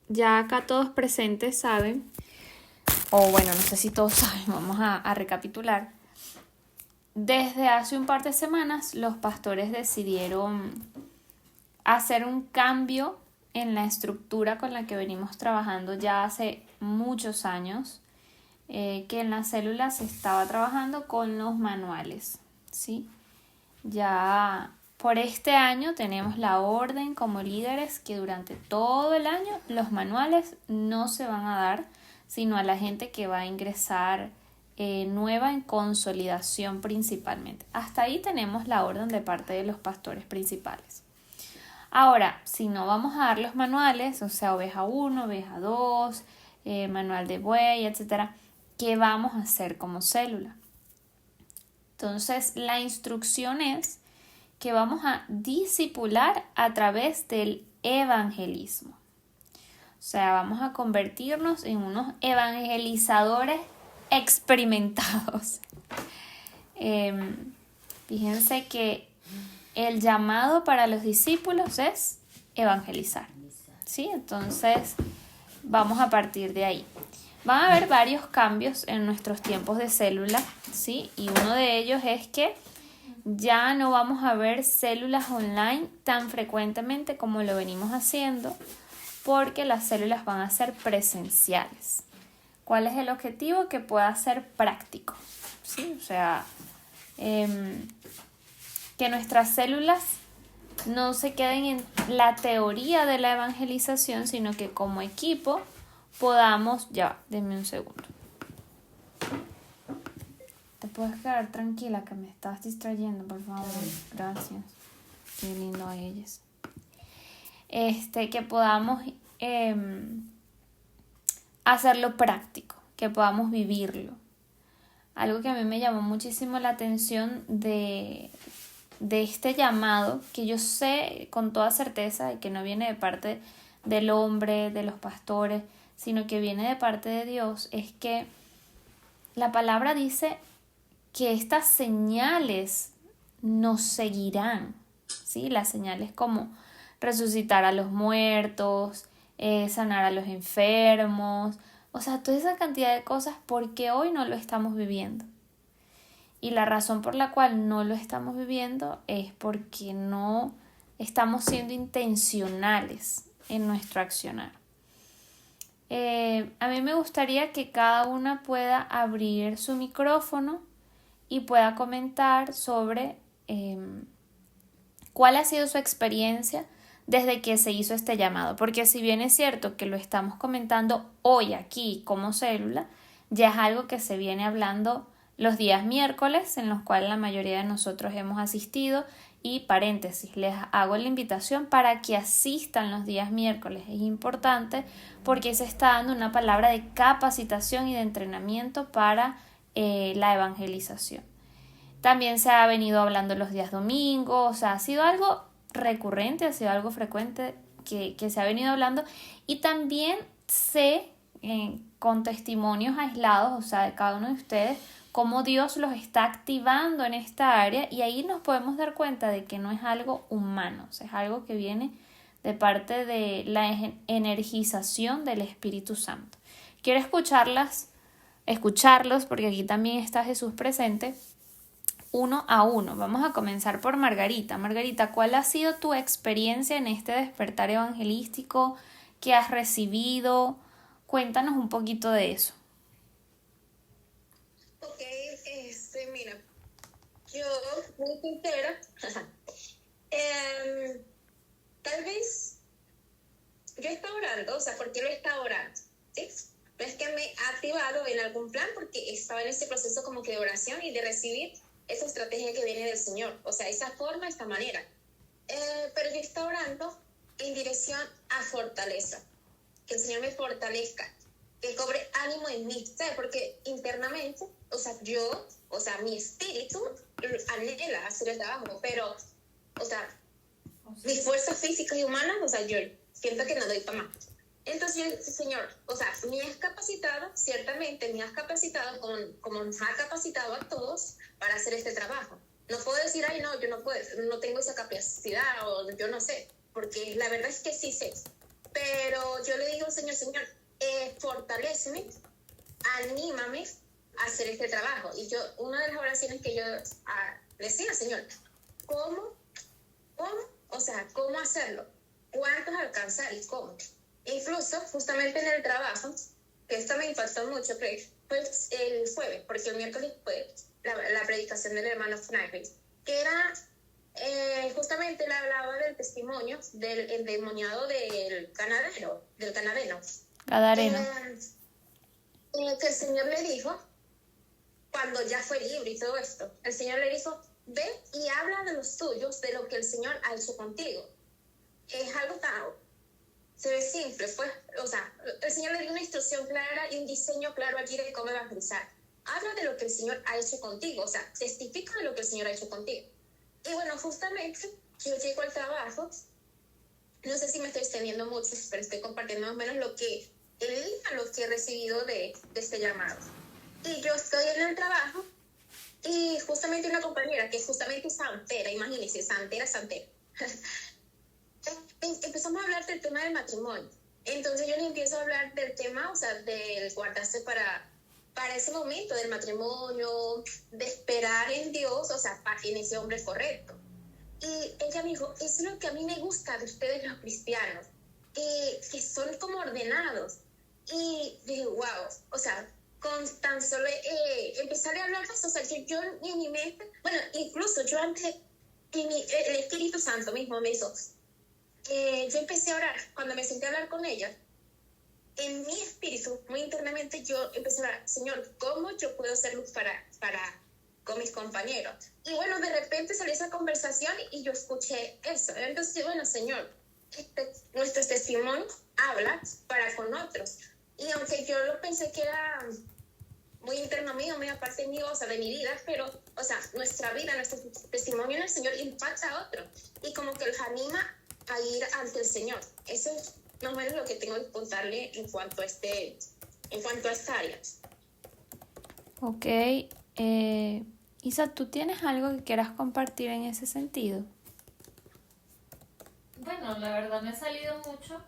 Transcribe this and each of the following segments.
ya acá todos presentes saben, o bueno, no sé si todos saben, vamos a recapitular. Desde hace un par de semanas los pastores decidieron hacer un cambio en la estructura con la que venimos trabajando ya hace muchos años, que en las células se estaba trabajando con los manuales, ¿sí? Ya por este año tenemos la orden como líderes que durante todo el año los manuales no se van a dar, sino a la gente que va a ingresar nueva en consolidación principalmente. Hasta ahí tenemos la orden de parte de los pastores principales. Ahora, si no vamos a dar los manuales, o sea, oveja 1, oveja 2, manual de buey, etcétera, ¿qué vamos a hacer como célula? Entonces, la instrucción es que vamos a discipular a través del evangelismo. O sea, vamos a convertirnos en unos evangelizadores experimentados. Fíjense que el llamado para los discípulos es evangelizar, ¿sí? Entonces, vamos a partir de ahí. Van a haber varios cambios en nuestros tiempos de célula, ¿sí? Y uno de ellos es que ya no vamos a ver células online tan frecuentemente como lo venimos haciendo, porque las células van a ser presenciales. ¿Cuál es el objetivo? Que pueda ser práctico, ¿sí? O sea, que nuestras células no se queden en la teoría de la evangelización, sino que como equipo podamos... Ya, denme un segundo. Te puedes quedar tranquila que me estás distrayendo, por favor. Gracias. Qué lindo a ellas. Que podamos hacerlo práctico, que podamos vivirlo. Algo que a mí me llamó muchísimo la atención de este llamado, que yo sé con toda certeza que no viene de parte del hombre, de los pastores, sino que viene de parte de Dios, es que la palabra dice que estas señales nos seguirán, ¿sí? Las señales como resucitar a los muertos, sanar a los enfermos, o sea, toda esa cantidad de cosas, porque hoy no lo estamos viviendo. Y la razón por la cual no lo estamos viviendo es porque no estamos siendo intencionales en nuestro accionar. A mí me gustaría que cada una pueda abrir su micrófono y pueda comentar sobre cuál ha sido su experiencia desde que se hizo este llamado. Porque si bien es cierto que lo estamos comentando hoy aquí como célula, ya es algo que se viene hablando los días miércoles, en los cuales la mayoría de nosotros hemos asistido. Y paréntesis, les hago la invitación para que asistan los días miércoles. Es importante porque se está dando una palabra de capacitación y de entrenamiento para la evangelización. También se ha venido hablando los días domingos, o sea, ha sido algo recurrente, ha sido algo frecuente que se ha venido hablando. Y también sé, con testimonios aislados, o sea, de cada uno de ustedes, cómo Dios los está activando en esta área, y ahí nos podemos dar cuenta de que no es algo humano, o sea, es algo que viene de parte de la energización del Espíritu Santo. Quiero escucharlos, porque aquí también está Jesús presente, uno a uno. Vamos a comenzar por Margarita. Margarita, ¿cuál ha sido tu experiencia en este despertar evangelístico que has recibido? Cuéntanos un poquito de eso. Ok, mira, yo, muy sincera, tal vez yo estaba orando, o sea, ¿por qué lo estaba orando? ¿Sí? No es que me he activado en algún plan, porque estaba en ese proceso como que de oración y de recibir esa estrategia que viene del Señor, o sea, esa forma, esta manera. Pero yo estaba orando en dirección a fortaleza, que el Señor me fortalezca, que cobre ánimo en mí, ¿sabes? Porque internamente, o sea, mi espíritu anhela hacer el trabajo, pero, o sea, mis fuerzas físicas y humanas, o sea, yo siento que no doy para más. Entonces, Señor, o sea, me has capacitado, ciertamente me has capacitado como nos ha capacitado a todos para hacer este trabajo. No puedo decir, ay, no, yo no puedo, no tengo esa capacidad, o yo no sé, porque la verdad es que sí sé. Pero yo le digo, Señor, Señor, fortaléceme, anímame a hacer este trabajo. Y yo, una de las oraciones que yo decía, Señor, ¿cómo? O sea, ¿cómo hacerlo? ¿Cuántos alcanzar y cómo? Incluso, justamente en el trabajo, que esto me impactó mucho, que fue el jueves, porque el miércoles fue la predicación del hermano Franklin, que era, justamente él hablaba del testimonio del endemoniado del canadeno. Gadareno. Que el Señor le dijo, cuando ya fue libre y todo esto, el Señor le dijo, ve y habla de los tuyos, de lo que el Señor ha hecho contigo. Es algo tan, se ve simple, pues, o sea, el Señor le dio una instrucción clara y un diseño claro aquí de cómo evangelizar. Habla de lo que el Señor ha hecho contigo, o sea, testifica de lo que el Señor ha hecho contigo. Y bueno, justamente yo llego al trabajo, no sé si me estoy extendiendo mucho, pero estoy compartiendo más o menos lo que he recibido de este llamado. Y yo estoy en el trabajo y justamente una compañera que es justamente santera, imagínense, santera. Empezamos a hablar del tema del matrimonio. Entonces yo le empiezo a hablar del tema, o sea, del guardarse para ese momento del matrimonio, de esperar en Dios, o sea, en ese hombre correcto. Y ella me dijo, es lo que a mí me gusta de ustedes los cristianos, que son como ordenados. Y dije, wow, o sea, con tan solo empezar a hablar de eso, o sea, yo en mi mente, bueno, incluso yo antes, el Espíritu Santo mismo me hizo, yo empecé a orar, cuando me senté a hablar con ella, en mi espíritu, muy internamente, yo empecé a orar, Señor, ¿cómo yo puedo ser luz con mis compañeros? Y bueno, de repente salió esa conversación y yo escuché eso. Entonces, bueno, Señor, nuestros testimonios hablan para con otros. Y aunque yo lo pensé que era muy interno mío, muy aparte mío, o sea, de mi vida, pero, o sea, nuestra vida, nuestro testimonio en el Señor impacta a otros y como que los anima a ir ante el Señor. Eso es más o menos lo que tengo que contarle en cuanto a esta área. Ok. Isa, ¿tú tienes algo que quieras compartir en ese sentido? Bueno, la verdad me he salido mucho.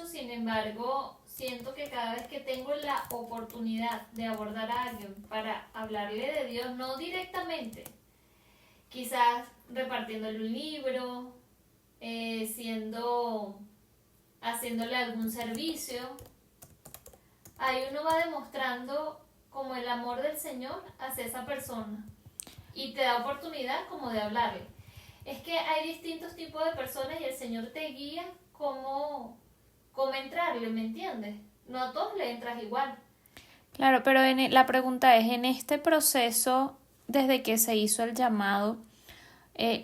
Sin embargo, siento que cada vez que tengo la oportunidad de abordar a alguien para hablarle de Dios, no directamente, quizás repartiéndole un libro, haciéndole algún servicio, ahí uno va demostrando como el amor del Señor hacia esa persona y te da oportunidad como de hablarle. Es que hay distintos tipos de personas y el Señor te guía cómo entrarle, ¿me entiendes? No a todos le entras igual. Claro, pero la pregunta es, en este proceso, desde que se hizo el llamado,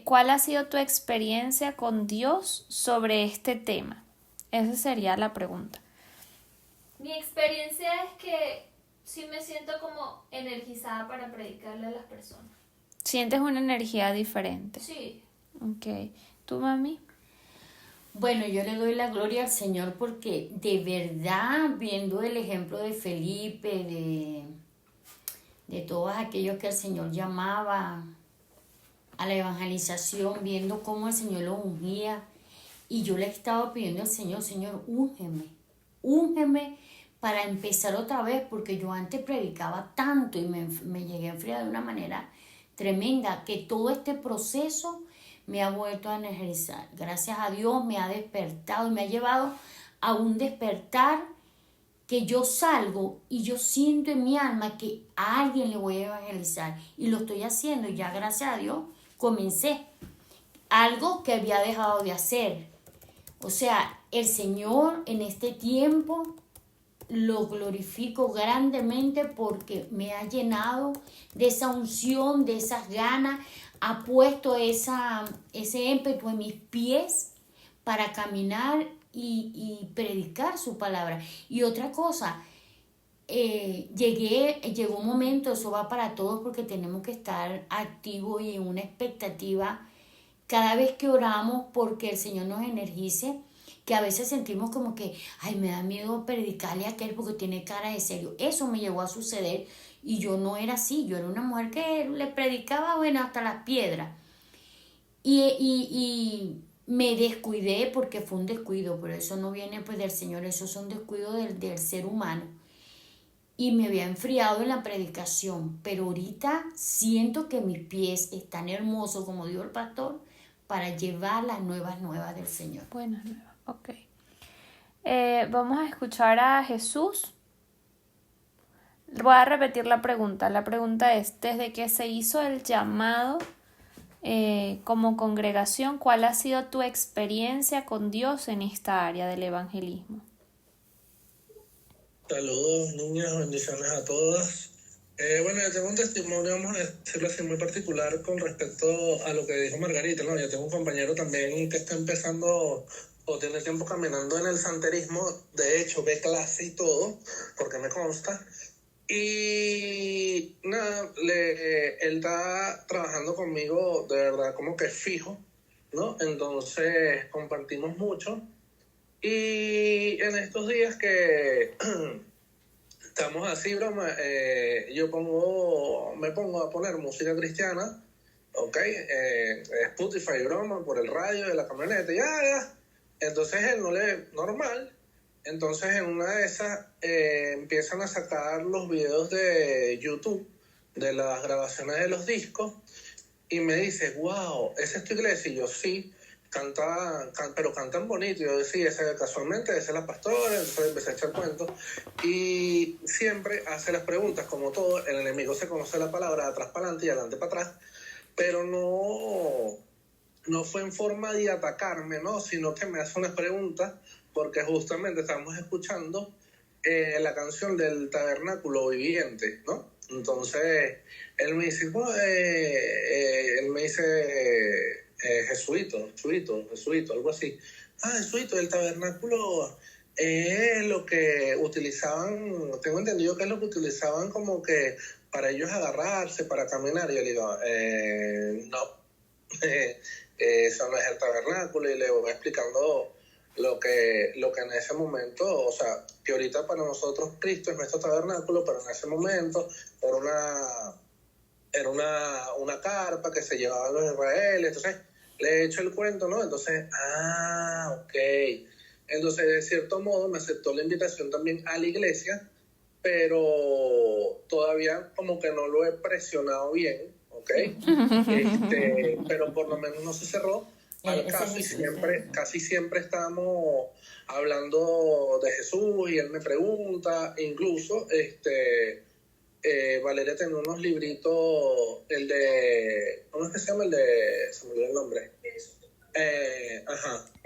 ¿cuál ha sido tu experiencia con Dios sobre este tema? Esa sería la pregunta. Mi experiencia es que sí me siento como energizada para predicarle a las personas. ¿Sientes una energía diferente? Sí. Ok. ¿Tú, mami? Bueno, yo le doy la gloria al Señor porque de verdad, viendo el ejemplo de Felipe, de todos aquellos que el Señor llamaba a la evangelización, viendo cómo el Señor los ungía, y yo le estaba pidiendo al Señor, Señor, úngeme para empezar otra vez, porque yo antes predicaba tanto y me llegué a enfriar de una manera tremenda, que todo este proceso me ha vuelto a energizar. Gracias a Dios me ha despertado y me ha llevado a un despertar que yo salgo y yo siento en mi alma que a alguien le voy a evangelizar. Y lo estoy haciendo y ya gracias a Dios comencé. Algo que había dejado de hacer. O sea, el Señor en este tiempo lo glorifico grandemente porque me ha llenado de esa unción, de esas ganas, ha puesto ese ímpetu en mis pies para caminar y predicar su palabra. Y otra cosa, llegó un momento, eso va para todos porque tenemos que estar activos y en una expectativa cada vez que oramos porque el Señor nos energice, que a veces sentimos como que, ay, me da miedo predicarle a aquel porque tiene cara de serio. Eso me llegó a suceder y yo no era así, yo era una mujer que le predicaba, bueno, hasta las piedras. Y me descuidé porque fue un descuido, pero eso no viene pues del Señor, eso es un descuido del ser humano. Y me había enfriado en la predicación, pero ahorita siento que mis pies están hermosos, como dijo el pastor, para llevar las nuevas del Señor. Buenas nuevas, ok. Vamos a escuchar a Jesús. Voy a repetir la pregunta. La pregunta es, desde que se hizo el llamado como congregación, ¿cuál ha sido tu experiencia con Dios en esta área del evangelismo? Saludos, niñas, bendiciones a todas. Bueno, yo tengo un testimonio, vamos a decirlo así, muy particular con respecto a lo que dijo Margarita, ¿no? Yo tengo un compañero también que está empezando o tiene tiempo caminando en el santerismo, de hecho ve clase y todo, porque me consta. Y nada, él está trabajando conmigo de verdad como que fijo, ¿no? Entonces compartimos mucho. Y en estos días que estamos así, broma, me pongo a poner música cristiana, ¿ok? Spotify, broma, por el radio de la camioneta, ya. Entonces él normal. Entonces en una de esas empiezan a sacar los videos de YouTube, de las grabaciones de los discos, y me dice, wow, ¿esa es tu iglesia? Y yo, sí. Pero cantan bonito. Yo decía, casualmente esa es la pastora. Entonces empecé a echar cuentos y siempre hace las preguntas, como todo. El enemigo se conoce la palabra de atrás para adelante y adelante para atrás, pero no fue en forma de atacarme, ¿no? Sino que me hace unas preguntas porque justamente estamos escuchando la canción del Tabernáculo Viviente, ¿no? Entonces él me dice, Jesuito, algo así. Jesuito, el tabernáculo es lo que utilizaban, tengo entendido que es lo que utilizaban como que para ellos agarrarse, para caminar. Y yo le digo, no, eso no es el tabernáculo. Y le voy explicando lo que en ese momento, o sea, que ahorita para nosotros Cristo es nuestro tabernáculo, pero en ese momento era una carpa que se llevaban los israelíes. Entonces le he hecho el cuento, ¿no? Entonces, ok. Entonces, de cierto modo, me aceptó la invitación también a la iglesia, pero todavía como que no lo he presionado bien, ¿ok? Pero por lo menos no se cerró al caso, y casi siempre estamos hablando de Jesús y él me pregunta, incluso, Valeria tenía unos libritos, el de, ¿cómo es que se llama? Se me olvidó el nombre.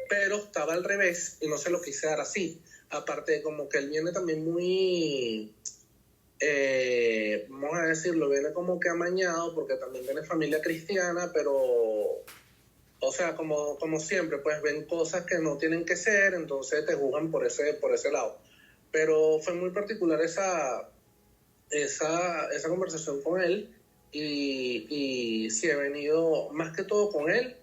Pero estaba al revés y no se lo quise dar así. Aparte, como que él viene también muy, vamos a decirlo, viene como que amañado porque también tiene familia cristiana, pero, o sea, como siempre, pues ven cosas que no tienen que ser, entonces te juzgan por ese lado. Pero fue muy particular esa conversación con él y sí he venido más que todo con él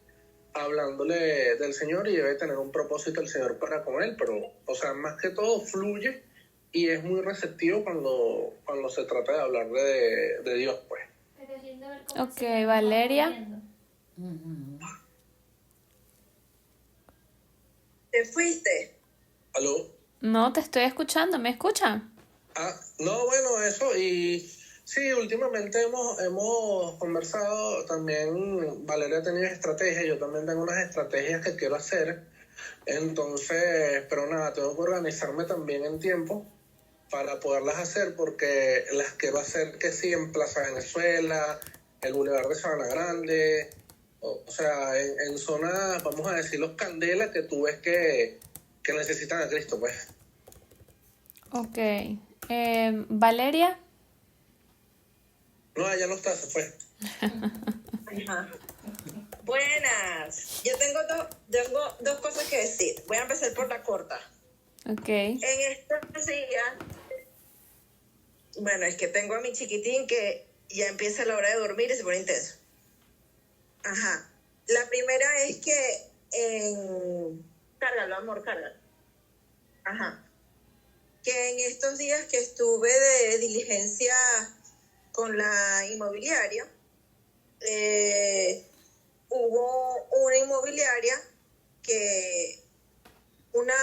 hablándole del Señor, y debe tener un propósito el Señor para con él, pero, o sea, más que todo fluye y es muy receptivo cuando se trata de hablar de Dios, pues. Pero es lindo ver cómo Ok, se va Valeria. moviendo. ¿Te fuiste? ¿Aló? No, te estoy escuchando, ¿me escuchan? No, bueno, eso, y sí, últimamente hemos conversado, también Valeria ha tenido estrategias, yo también tengo unas estrategias que quiero hacer, entonces, pero nada, tengo que organizarme también en tiempo para poderlas hacer, porque las quiero hacer que sí en Plaza Venezuela, el Boulevard de Sabana Grande, o sea, en zonas, vamos a decir, los Candela, que tú ves que necesitan a Cristo, pues. Ok. Valeria. No, ya no está, se fue. Ajá. Buenas. Yo tengo dos cosas que decir. Voy a empezar por la corta. Ok. En estos días, bueno, es que tengo a mi chiquitín que ya empieza la hora de dormir y se pone intenso. Ajá. La primera es que Cárgalo, amor, cárgalo. Ajá. Que en estos días que estuve de diligencia con la inmobiliaria, hubo una inmobiliaria que una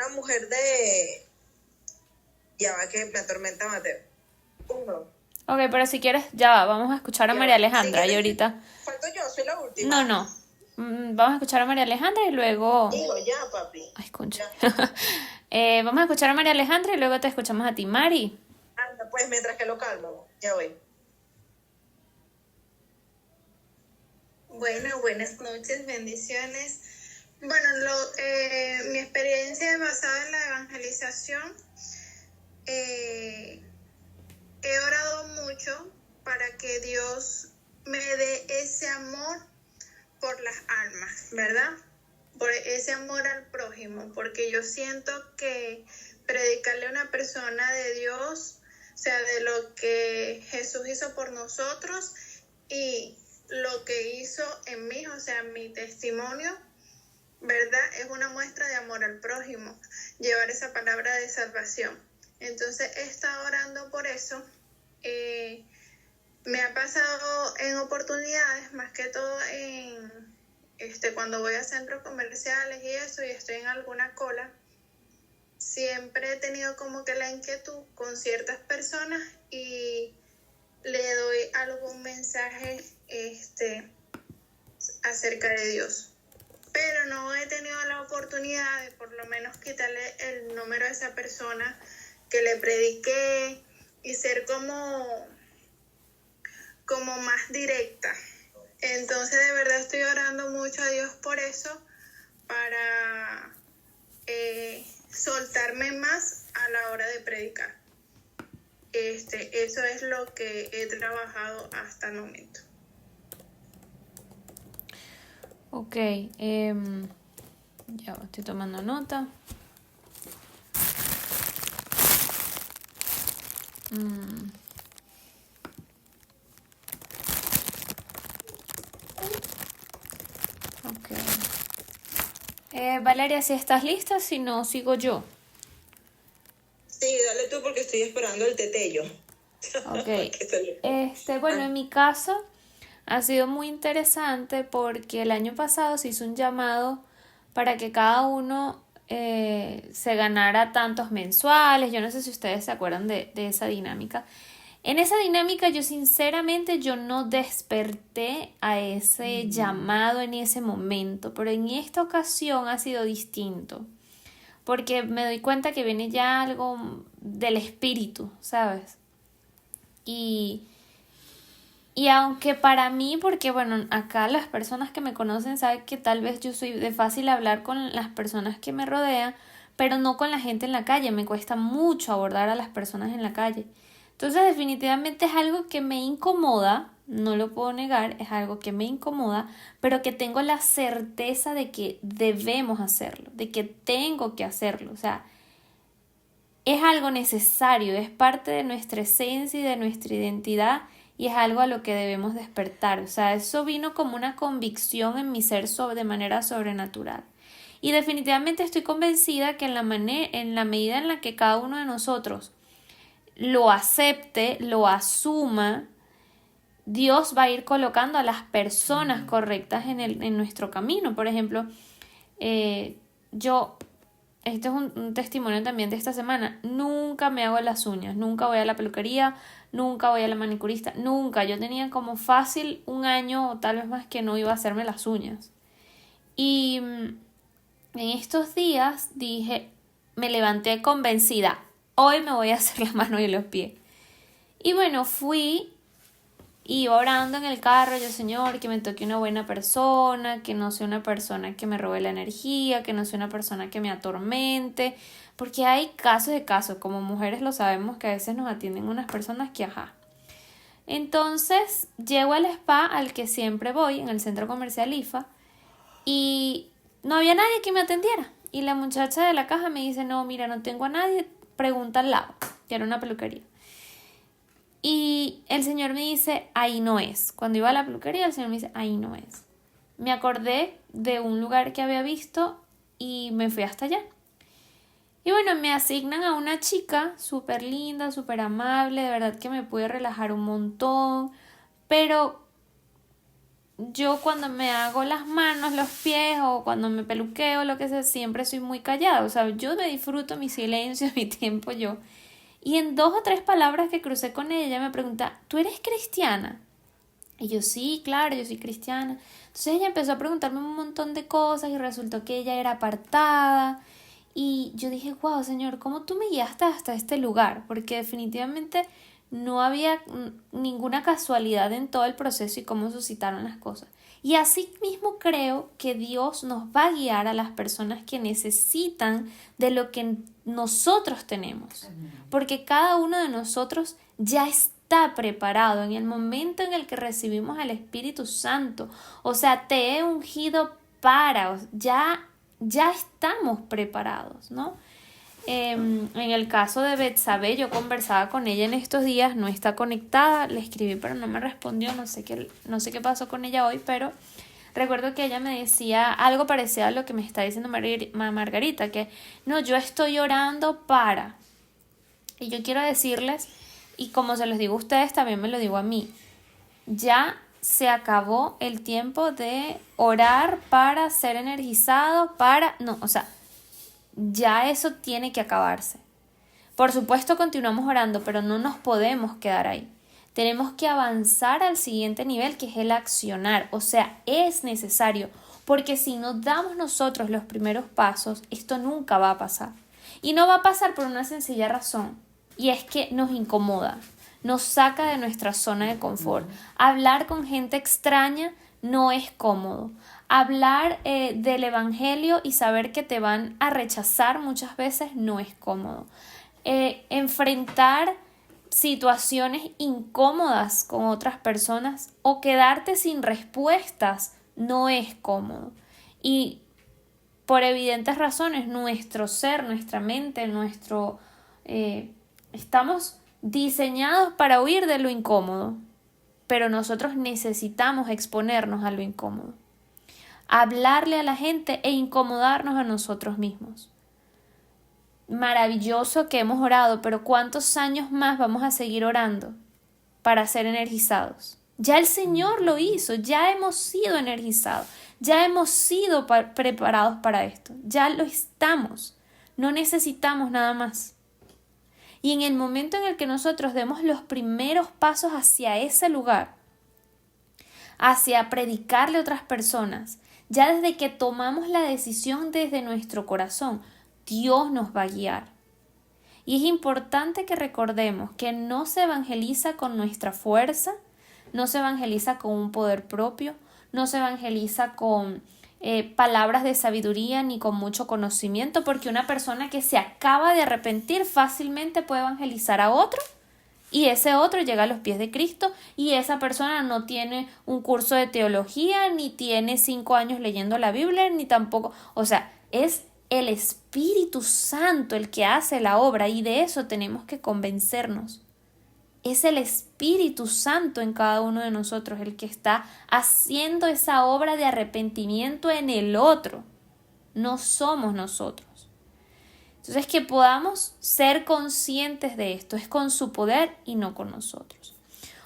mujer de... Ya va que me atormenta Mateo. Ok, pero si quieres, ya va, vamos a escuchar a María Alejandra Sí, y ahorita... falto yo, soy la última. No. Vamos a escuchar a María Alejandra y luego... Digo, ya, papi. Ay, concha. Vamos a escuchar a María Alejandra y luego te escuchamos a ti, Mari. Anda, pues mientras que lo calmo, ya voy. Bueno, buenas noches, bendiciones. Bueno, mi experiencia es basada en la evangelización. He orado mucho para que Dios me dé ese amor por las almas, ¿verdad? Por ese amor al prójimo, porque yo siento que predicarle a una persona de Dios, o sea, de lo que Jesús hizo por nosotros y lo que hizo en mí, o sea, mi testimonio, ¿verdad? Es una muestra de amor al prójimo, llevar esa palabra de salvación. Entonces he estado orando por eso. Me ha pasado en oportunidades, más que todo cuando voy a centros comerciales y eso, y estoy en alguna cola, siempre he tenido como que la inquietud con ciertas personas y le doy algún mensaje acerca de Dios. Pero no he tenido la oportunidad de por lo menos quitarle el número a esa persona que le prediqué y ser como más directa. Entonces de verdad estoy orando mucho a Dios por eso, para soltarme más a la hora de predicar. Eso es lo que he trabajado hasta el momento. Ok, ya estoy tomando nota. Ok. Valeria, si estás lista, si no, sigo yo. Sí, dale tú porque estoy esperando el tetello. Ok. Bueno, en mi caso ha sido muy interesante porque el año pasado se hizo un llamado para que cada uno se ganara tantos mensuales. Yo no sé si ustedes se acuerdan de esa dinámica. En esa dinámica yo sinceramente no desperté a ese llamado en ese momento, pero en esta ocasión ha sido distinto, porque me doy cuenta que viene ya algo del espíritu, ¿sabes? Y aunque para mí, porque bueno, acá las personas que me conocen saben que tal vez yo soy de fácil hablar con las personas que me rodean, pero no con la gente en la calle, me cuesta mucho abordar a las personas en la calle. Entonces definitivamente es algo que me incomoda, no lo puedo negar, es algo que me incomoda, pero que tengo la certeza de que debemos hacerlo, de que tengo que hacerlo, o sea, es algo necesario, es parte de nuestra esencia y de nuestra identidad y es algo a lo que debemos despertar, o sea, eso vino como una convicción en mi ser de manera sobrenatural. Y definitivamente estoy convencida que en la medida en la que cada uno de nosotros lo acepte, lo asuma, Dios va a ir colocando a las personas correctas en nuestro camino. Por ejemplo, este es un testimonio también de esta semana, nunca me hago las uñas, nunca voy a la peluquería, nunca voy a la manicurista, nunca. Yo tenía como fácil un año o tal vez más que no iba a hacerme las uñas. Y en estos días me levanté convencida, hoy me voy a hacer las manos y los pies. Y bueno, fui y orando en el carro, yo, Señor, que me toque una buena persona, que no sea una persona que me robe la energía, que no sea una persona que me atormente, porque hay casos de casos, como mujeres lo sabemos, que a veces nos atienden unas personas que, Entonces, llego al spa al que siempre voy, en el centro comercial IFA, y no había nadie que me atendiera. Y la muchacha de la caja me dice, no, mira, no tengo a nadie, pregunta al lado, que era una peluquería. Y el señor me dice, ahí no es. Cuando iba a la peluquería, el señor me dice, ahí no es. Me acordé de un lugar que había visto y me fui hasta allá. Y bueno, me asignan a una chica súper linda, súper amable, de verdad que me pude relajar un montón, pero yo cuando me hago las manos, los pies o cuando me peluqueo, lo que sea, siempre soy muy callada. O sea, yo me disfruto mi silencio, mi tiempo yo. Y en 2 o 3 palabras que crucé con ella, me pregunta, ¿tú eres cristiana? Y yo, sí, claro, yo soy cristiana. Entonces ella empezó a preguntarme un montón de cosas y resultó que ella era apartada. Y yo dije, wow, Señor, ¿cómo tú me guiaste hasta este lugar? Porque definitivamente no había ninguna casualidad en todo el proceso y cómo suscitaron las cosas. Y así mismo creo que Dios nos va a guiar a las personas que necesitan de lo que nosotros tenemos. Porque cada uno de nosotros ya está preparado en el momento en el que recibimos al Espíritu Santo. O sea, te he ungido para, ya estamos preparados, ¿no? En el caso de Betsabé, yo conversaba con ella en estos días, no está conectada, le escribí pero no me respondió, no sé qué pasó con ella hoy, pero recuerdo que ella me decía algo parecido a lo que me está diciendo Margarita, que no, yo estoy orando para, y yo quiero decirles, y como se los digo a ustedes, también me lo digo a mí, ya se acabó el tiempo de orar para ser energizado, ya eso tiene que acabarse. Por supuesto continuamos orando, pero no nos podemos quedar ahí. Tenemos que avanzar al siguiente nivel, que es el accionar. O sea, es necesario, porque si no damos nosotros los primeros pasos, esto nunca va a pasar. Y no va a pasar por una sencilla razón, y es que nos incomoda, nos saca de nuestra zona de confort. Hablar con gente extraña no es cómodo. Hablar del evangelio y saber que te van a rechazar muchas veces no es cómodo. Enfrentar situaciones incómodas con otras personas o quedarte sin respuestas no es cómodo. Y por evidentes razones, nuestro ser, nuestra mente, estamos diseñados para huir de lo incómodo, pero nosotros necesitamos exponernos a lo incómodo. Hablarle a la gente e incomodarnos a nosotros mismos. Maravilloso que hemos orado, pero ¿cuántos años más vamos a seguir orando para ser energizados? Ya el Señor lo hizo, ya hemos sido energizados, ya hemos sido preparados para esto, ya lo estamos, no necesitamos nada más. Y en el momento en el que nosotros demos los primeros pasos hacia ese lugar, hacia predicarle a otras personas, ya desde que tomamos la decisión desde nuestro corazón, Dios nos va a guiar. Y es importante que recordemos que no se evangeliza con nuestra fuerza, no se evangeliza con un poder propio, no se evangeliza con palabras de sabiduría ni con mucho conocimiento, porque una persona que se acaba de arrepentir fácilmente puede evangelizar a otro y ese otro llega a los pies de Cristo y esa persona no tiene un curso de teología, ni tiene 5 años leyendo la Biblia, ni tampoco, o sea, es el Espíritu Santo el que hace la obra y de eso tenemos que convencernos. Es el Espíritu Santo en cada uno de nosotros el que está haciendo esa obra de arrepentimiento en el otro. No somos nosotros. Entonces, que podamos ser conscientes de esto, es con su poder y no con nosotros.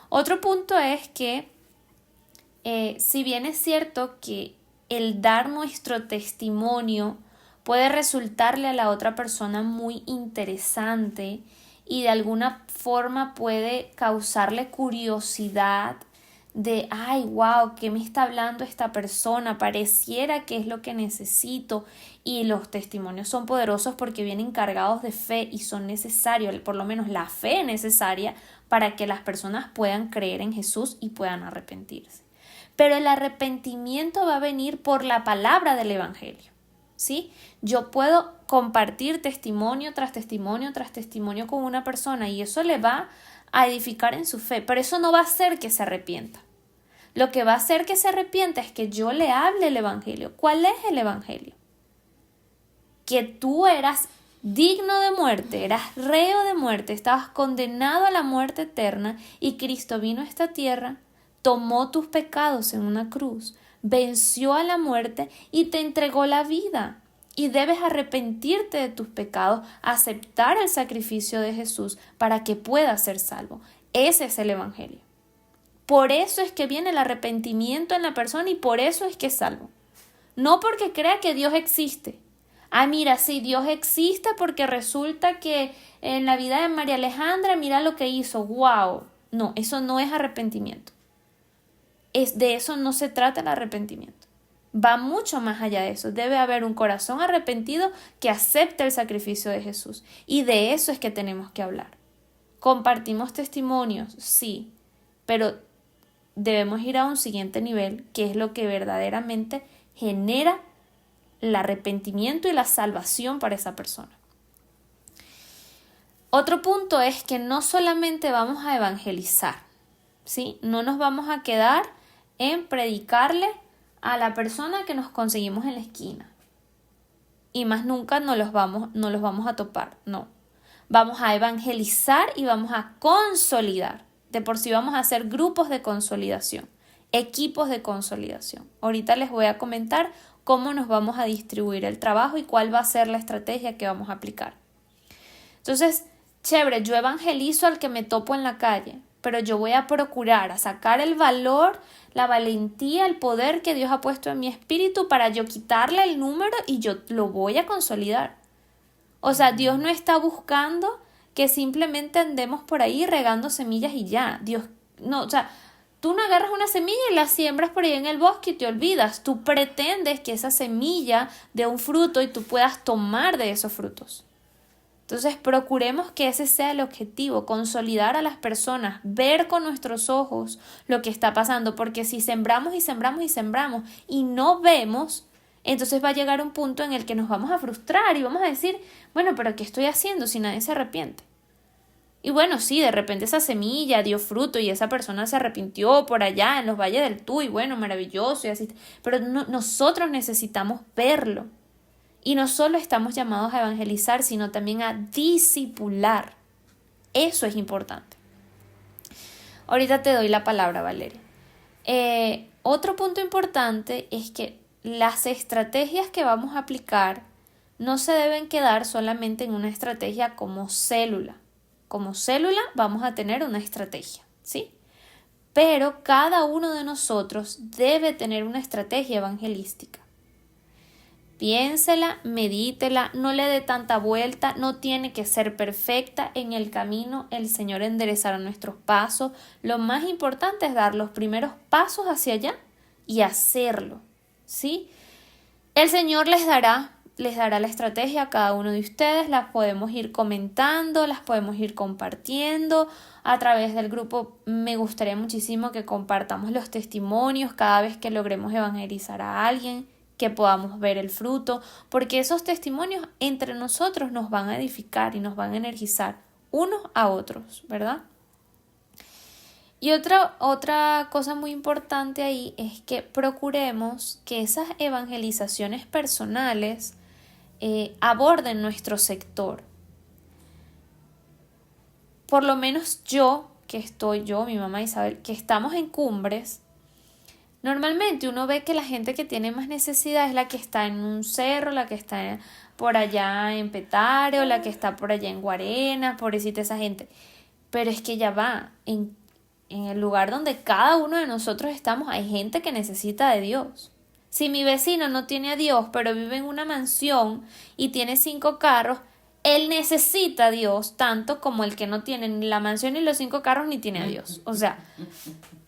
Otro punto es que, si bien es cierto que el dar nuestro testimonio puede resultarle a la otra persona muy interesante y de alguna forma puede causarle curiosidad de, ay, wow, ¿qué me está hablando esta persona? Pareciera que es lo que necesito. Y los testimonios son poderosos porque vienen cargados de fe y son necesarios, por lo menos la fe necesaria para que las personas puedan creer en Jesús y puedan arrepentirse. Pero el arrepentimiento va a venir por la palabra del Evangelio, ¿sí? Yo puedo compartir testimonio tras testimonio tras testimonio con una persona y eso le va a edificar en su fe, pero eso no va a hacer que se arrepienta. Lo que va a hacer que se arrepienta es que yo le hable el Evangelio. ¿Cuál es el Evangelio? Que tú eras digno de muerte, eras reo de muerte, estabas condenado a la muerte eterna y Cristo vino a esta tierra, tomó tus pecados en una cruz, venció a la muerte y te entregó la vida. Y debes arrepentirte de tus pecados, aceptar el sacrificio de Jesús para que puedas ser salvo. Ese es el Evangelio. Por eso es que viene el arrepentimiento en la persona y por eso es que es salvo. No porque crea que Dios existe. Ah, mira, sí, Dios existe porque resulta que en la vida de María Alejandra, mira lo que hizo, wow. No, eso no es arrepentimiento. De eso no se trata el arrepentimiento. Va mucho más allá de eso. Debe haber un corazón arrepentido que acepte el sacrificio de Jesús. Y de eso es que tenemos que hablar. Compartimos testimonios, sí, pero debemos ir a un siguiente nivel, que es lo que verdaderamente genera el arrepentimiento y la salvación para esa persona. Otro punto es que no solamente vamos a evangelizar, ¿sí? No nos vamos a quedar en predicarle a la persona que nos conseguimos en la esquina. Y más nunca no los vamos a topar, no. Vamos a evangelizar y vamos a consolidar. De por sí vamos a hacer grupos de consolidación, equipos de consolidación. Ahorita les voy a comentar cómo nos vamos a distribuir el trabajo y cuál va a ser la estrategia que vamos a aplicar. Entonces, chévere, yo evangelizo al que me topo en la calle, pero yo voy a procurar a sacar el valor, la valentía, el poder que Dios ha puesto en mi espíritu para yo quitarle el número y yo lo voy a consolidar. O sea, Dios no está buscando que simplemente andemos por ahí regando semillas y ya. Dios, no, o sea, tú no agarras una semilla y la siembras por ahí en el bosque y te olvidas. Tú pretendes que esa semilla dé un fruto y tú puedas tomar de esos frutos. Entonces, procuremos que ese sea el objetivo, consolidar a las personas, ver con nuestros ojos lo que está pasando, porque si sembramos y sembramos y sembramos y no vemos, entonces va a llegar un punto en el que nos vamos a frustrar y vamos a decir, bueno, pero ¿qué estoy haciendo si nadie se arrepiente? Y bueno, sí, de repente esa semilla dio fruto y esa persona se arrepintió por allá en los valles del Tuy, bueno, maravilloso y así, pero nosotros necesitamos verlo. Y no solo estamos llamados a evangelizar, sino también a discipular. Eso es importante. Ahorita te doy la palabra, Valeria. Otro punto importante es que las estrategias que vamos a aplicar no se deben quedar solamente en una estrategia como célula. Como célula vamos a tener una estrategia, ¿sí? Pero cada uno de nosotros debe tener una estrategia evangelística. Piénsela, medítela, no le dé tanta vuelta, no tiene que ser perfecta. En el camino el Señor enderezará nuestros pasos. Lo más importante es dar los primeros pasos hacia allá y hacerlo, ¿sí? El Señor les dará la estrategia a cada uno de ustedes, las podemos ir comentando, las podemos ir compartiendo a través del grupo. Me gustaría muchísimo que compartamos los testimonios cada vez que logremos evangelizar a alguien, que podamos ver el fruto, porque esos testimonios entre nosotros nos van a edificar y nos van a energizar unos a otros, ¿verdad? Y otra cosa muy importante ahí es que procuremos que esas evangelizaciones personales aborden nuestro sector. Por lo menos mi mamá Isabel, que estamos en Cumbres, normalmente uno ve que la gente que tiene más necesidad es la que está en un cerro, la que está por allá en Petare, la que está por allá en Guarenas, pobrecita esa gente. Pero es que ya va, en el lugar donde cada uno de nosotros estamos hay gente que necesita de Dios. Si mi vecino no tiene a Dios, pero vive en una mansión y tiene 5 carros, él necesita a Dios tanto como el que no tiene ni la mansión ni los 5 carros ni tiene a Dios. O sea,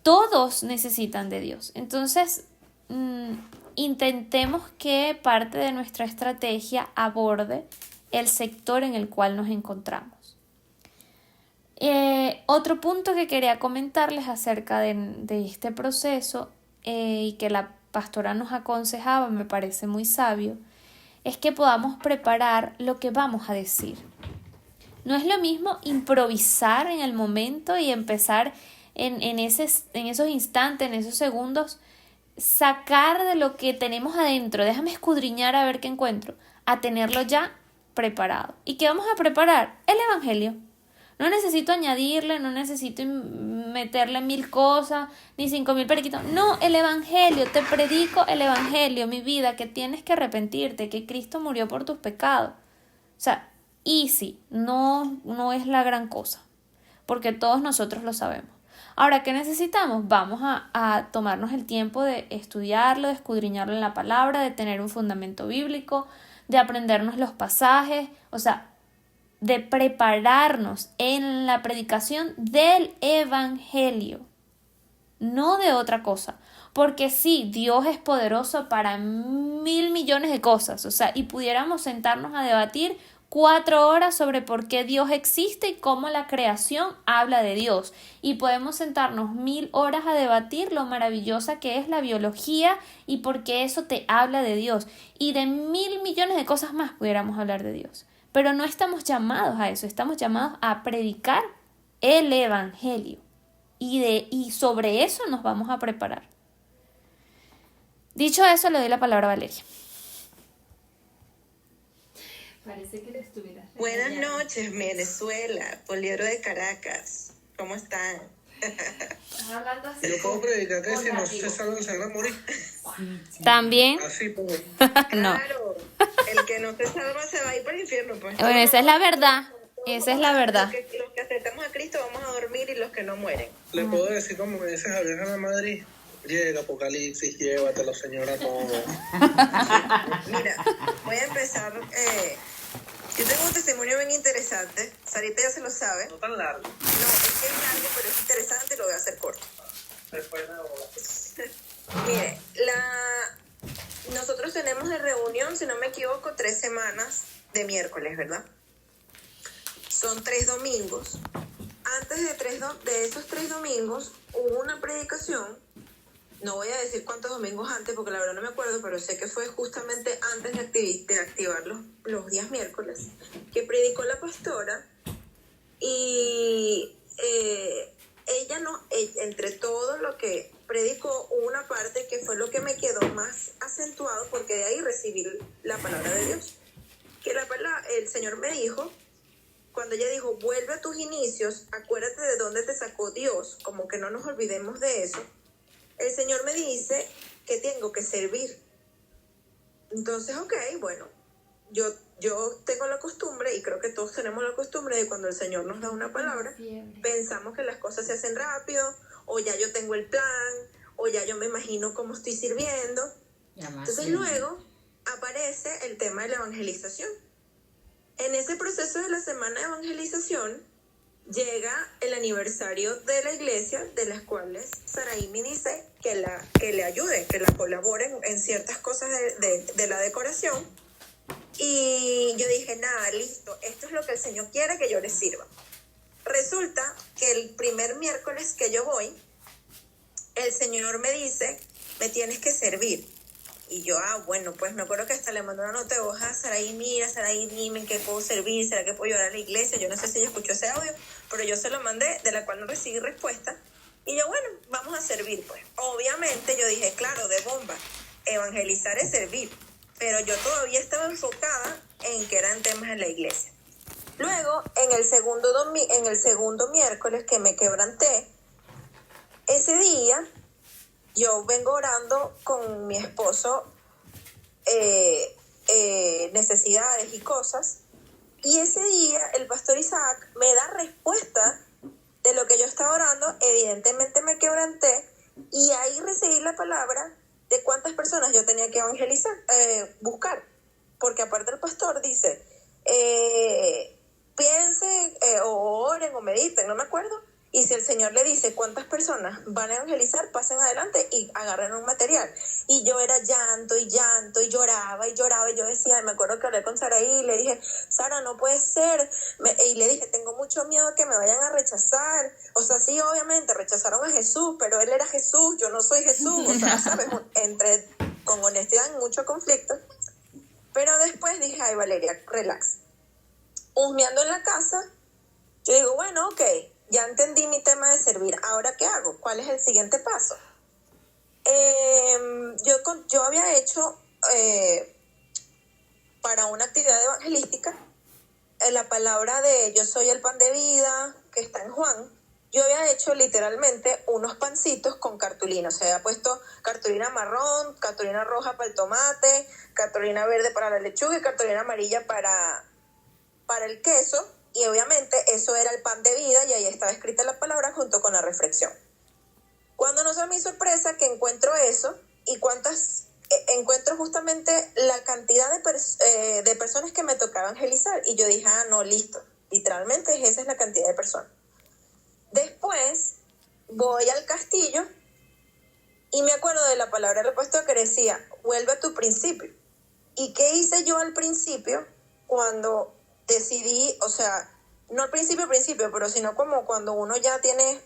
todos necesitan de Dios. Entonces, intentemos que parte de nuestra estrategia aborde el sector en el cual nos encontramos. Otro punto que quería comentarles acerca de este proceso y que la pastora nos aconsejaba, me parece muy sabio, es que podamos preparar lo que vamos a decir. No es lo mismo improvisar en el momento y empezar en esos instantes, en esos segundos, sacar de lo que tenemos adentro, déjame escudriñar a ver qué encuentro, a tenerlo ya preparado. ¿Y qué vamos a preparar? El Evangelio. No necesito añadirle, no necesito meterle 1000 cosas, ni 5000 periquitos. No, el Evangelio, te predico el Evangelio, mi vida, que tienes que arrepentirte, que Cristo murió por tus pecados. O sea, easy, no es la gran cosa, porque todos nosotros lo sabemos. Ahora, ¿qué necesitamos? Vamos a tomarnos el tiempo de estudiarlo, de escudriñarlo en la palabra, de tener un fundamento bíblico, de aprendernos los pasajes, o sea, de prepararnos en la predicación del evangelio, no de otra cosa. Porque sí, Dios es poderoso para 1.000 millones de cosas, o sea, y pudiéramos sentarnos a debatir 4 horas sobre por qué Dios existe y cómo la creación habla de Dios. Y podemos sentarnos 1.000 horas a debatir lo maravillosa que es la biología y por qué eso te habla de Dios. Y de 1.000 millones de cosas más pudiéramos hablar de Dios. Pero no estamos llamados a eso, estamos llamados a predicar el evangelio. Y sobre eso nos vamos a preparar. Dicho eso, le doy la palabra a Valeria. Parece que le estuviera. Buenas noches, Venezuela, Poliedro de Caracas. ¿Cómo están? Estás hablando así. Yo puedo predicar que si no Hola, se salvan se van a morir. También, Así pues. no. Claro, el que no se salva se va a ir para el infierno. Pues. Bueno, esa es la verdad. Esa es la verdad. Los que aceptamos a Cristo vamos a dormir y los que no mueren. Le puedo decir como me dice Javier a Madrid. Llega Apocalipsis, llévatelo, señora, todo. Mira, voy a empezar. Yo tengo un testimonio bien interesante. Sarita ya se lo sabe. No tan largo. No, es que es largo, pero es interesante y lo voy a hacer corto. Después de ahora. Mire, nosotros tenemos de reunión, si no me equivoco, 3 semanas de miércoles, ¿verdad? Son 3 domingos. Antes de esos 3 domingos hubo una predicación. No voy a decir cuántos domingos antes, porque la verdad no me acuerdo, pero sé que fue justamente antes de activar los días miércoles, que predicó la pastora y entre todo lo que predicó, hubo una parte que fue lo que me quedó más acentuado, porque de ahí recibí la palabra de Dios. Que el Señor me dijo, cuando ella dijo, vuelve a tus inicios, acuérdate de dónde te sacó Dios, como que no nos olvidemos de eso. El Señor me dice que tengo que servir. Entonces, ok, bueno, yo tengo la costumbre, y creo que todos tenemos la costumbre de cuando el Señor nos da una palabra, pensamos que las cosas se hacen rápido, o ya yo tengo el plan, o ya yo me imagino cómo estoy sirviendo. Entonces luego aparece el tema de la evangelización. En ese proceso de la semana de evangelización, llega el aniversario de la iglesia, de las cuales Saraí me dice que le ayude, que la colaboren en ciertas cosas de la decoración. Y yo dije, nada, listo, esto es lo que el Señor quiere que yo le sirva. Resulta que el primer miércoles que yo voy, el Señor me dice, me tienes que servir. Y yo, bueno, pues me acuerdo que hasta le mandó una nota de voz a Saraí, mira, Saraí, dime en qué puedo servir, ¿será que puedo llevar a la iglesia? Yo no sé si ella escuchó ese audio, pero yo se lo mandé, de la cual no recibí respuesta. Y yo, bueno, vamos a servir, pues. Obviamente yo dije, claro, de bomba, evangelizar es servir. Pero yo todavía estaba enfocada en que eran temas en la iglesia. Luego, en el segundo miércoles que me quebranté, ese día yo vengo orando con mi esposo necesidades y cosas, y ese día el pastor Isaac me da respuesta de lo que yo estaba orando. Evidentemente me quebranté y ahí recibí la palabra de cuántas personas yo tenía que evangelizar, buscar, porque aparte el pastor dice, piensen o oren o mediten, no me acuerdo. Y si el Señor le dice cuántas personas van a evangelizar, pasen adelante y agarren un material. Y yo era llanto, y lloraba. Y yo decía, me acuerdo que hablé con Saraí y le dije, Sara, no puede ser. Y le dije, tengo mucho miedo que me vayan a rechazar. O sea, sí, obviamente rechazaron a Jesús, pero él era Jesús, yo no soy Jesús. O sea, ¿sabes? Con honestidad, mucho conflicto. Pero después dije, ay, Valeria, relax. Husmeando en la casa, yo digo, bueno, ok, ya entendí mi tema de servir. ¿Ahora qué hago? ¿Cuál es el siguiente paso? Yo había hecho para una actividad evangelística la palabra de yo soy el pan de vida, que está en Juan. Yo había hecho literalmente unos pancitos con cartulina. O sea, había puesto cartulina marrón, cartulina roja para el tomate, cartulina verde para la lechuga y cartulina amarilla para el queso. Y obviamente eso era el pan de vida y ahí estaba escrita la palabra junto con la reflexión. Cuando no sea mi sorpresa que encuentro eso y encuentro justamente la cantidad de personas que me tocaba evangelizar. Y yo dije, ah, no, listo. Literalmente esa es la cantidad de personas. Después voy al castillo y me acuerdo de la palabra del pastor que decía, vuelve a tu principio. ¿Y qué hice yo al principio cuando decidí, o sea, no al principio, pero sino como cuando uno ya tiene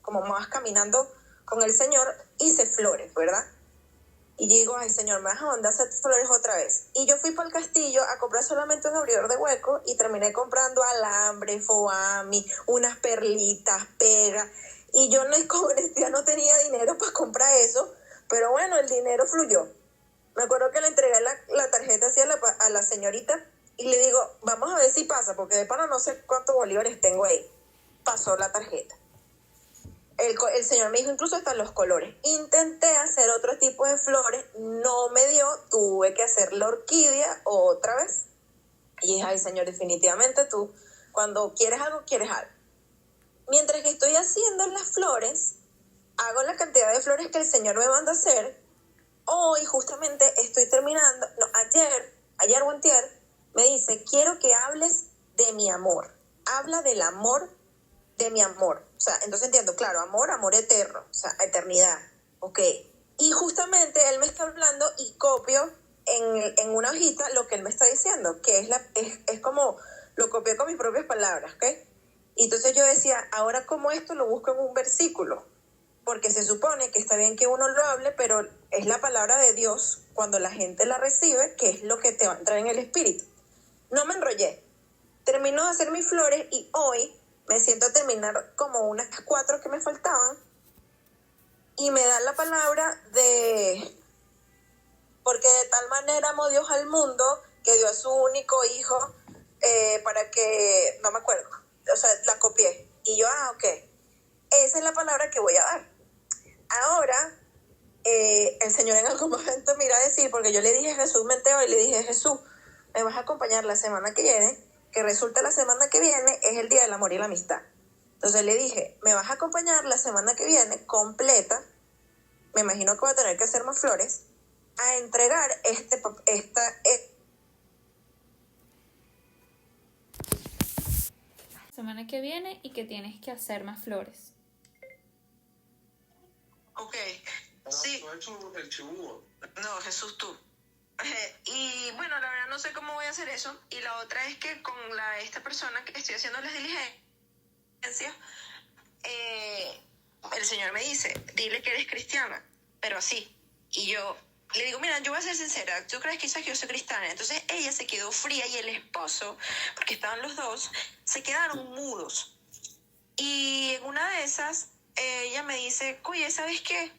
como más caminando con el Señor, hice flores, ¿verdad? Y digo, ay Señor, me vas a mandar a hacer flores otra vez. Y yo fui para el castillo a comprar solamente un abridor de hueco y terminé comprando alambre, foami, unas perlitas, pega. Y yo no tenía dinero para comprar eso, pero bueno, el dinero fluyó. Me acuerdo que le entregué la tarjeta así a la señorita y le digo, vamos a ver si pasa, porque de pana no sé cuántos bolívares tengo ahí. Pasó la tarjeta. El señor me dijo incluso hasta los colores. Intenté hacer otro tipo de flores, no me dio, tuve que hacer la orquídea otra vez. Y dije, ay Señor, definitivamente tú, cuando quieres algo, quieres algo. Mientras que estoy haciendo las flores, hago la cantidad de flores que el Señor me manda a hacer. Hoy justamente estoy terminando, no, ayer o antier, me dice, quiero que hables de mi amor. Habla del amor de mi amor. O sea, entonces entiendo, claro, amor eterno, o sea, eternidad. Ok. Y justamente él me está hablando y copio en una hojita lo que él me está diciendo, que es como, lo copié con mis propias palabras, ¿ok? Y entonces yo decía, ahora como esto lo busco en un versículo, porque se supone que está bien que uno lo hable, pero es la palabra de Dios cuando la gente la recibe, que es lo que te va a entrar en el espíritu. No me enrollé. Termino de hacer mis flores y hoy me siento a terminar como unas 4 que me faltaban y me dan la palabra porque de tal manera amó Dios al mundo que dio a su único hijo para que, no me acuerdo, o sea, la copié. Y yo, ok, esa es la palabra que voy a dar. Ahora, el Señor en algún momento me irá a decir, porque yo le dije a Jesús, y le dije, Jesús, me vas a acompañar la semana que viene, que resulta la semana que viene es el Día del Amor y la Amistad. Entonces le dije, me vas a acompañar la semana que viene completa, me imagino que voy a tener que hacer más flores, a entregar Semana que viene y que tienes que hacer más flores. Ok, sí. No he hecho el chihuahua. No, Jesús, tú. Y bueno, la verdad no sé cómo voy a hacer eso. Y la otra es que con esta persona que estoy haciendo las diligencias, el Señor me dice, dile que eres cristiana, pero así. Y yo le digo, mira, yo voy a ser sincera, ¿tú crees quizás que yo soy cristiana? Entonces ella se quedó fría y el esposo, porque estaban los dos, se quedaron mudos. Y en una de esas, ella me dice, oye, ¿sabes qué?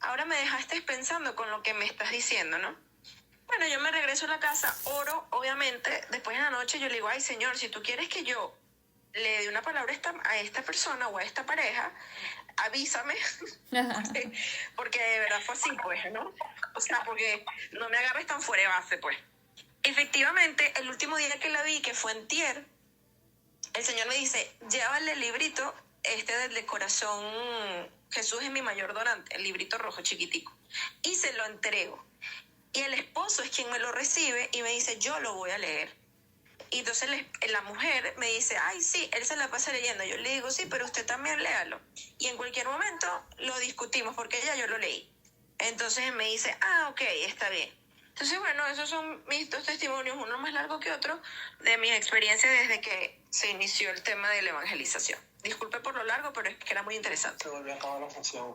Ahora me dejaste pensando con lo que me estás diciendo, ¿no? Bueno, yo me regreso a la casa, oro, obviamente, después en la noche yo le digo, ay Señor, si tú quieres que yo le dé una palabra a esta persona o a esta pareja, avísame, porque de verdad fue así, pues, ¿no? O sea, porque no me agarres tan fuera de base, pues. Efectivamente, el último día que la vi, que fue antier, el Señor me dice, llévale el librito, del de corazón, Jesús es mi mayor donante, el librito rojo chiquitico, y se lo entrego. Y el esposo es quien me lo recibe y me dice, yo lo voy a leer. Y entonces la mujer me dice, ay, sí, él se la pasa leyendo. Yo le digo, sí, pero usted también léalo. Y en cualquier momento lo discutimos porque ya yo lo leí. Entonces él me dice, ah, ok, está bien. Entonces, bueno, esos son mis 2 testimonios, uno más largo que otro, de mis experiencias desde que se inició el tema de la evangelización. Disculpe por lo largo, pero es que era muy interesante. Se volvió a acabar la función.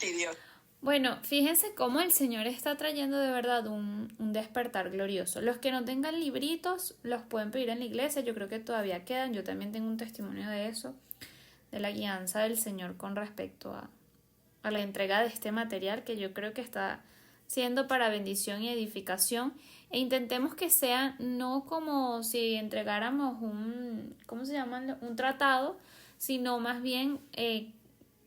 Dios. Bueno, fíjense cómo el Señor está trayendo de verdad un despertar glorioso. Los que no tengan libritos los pueden pedir en la iglesia, yo creo que todavía quedan. Yo también tengo un testimonio de eso, de la guianza del Señor con respecto a la entrega de este material que yo creo que está siendo para bendición y edificación. E intentemos que sea no como si entregáramos un tratado, sino más bien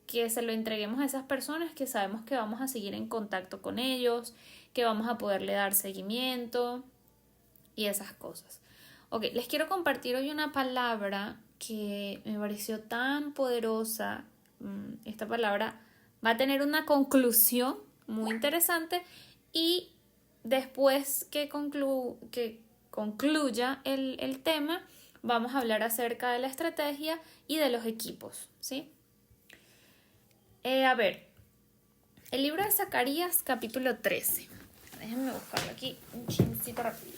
que se lo entreguemos a esas personas que sabemos que vamos a seguir en contacto con ellos, que vamos a poderle dar seguimiento y esas cosas. Ok, les quiero compartir hoy una palabra que me pareció tan poderosa esta palabra va a tener una conclusión muy interesante y después que concluya el tema, vamos a hablar acerca de la estrategia y de los equipos, ¿sí? A ver, el libro de Zacarías, capítulo 13. Déjenme buscarlo aquí un chincito rápido.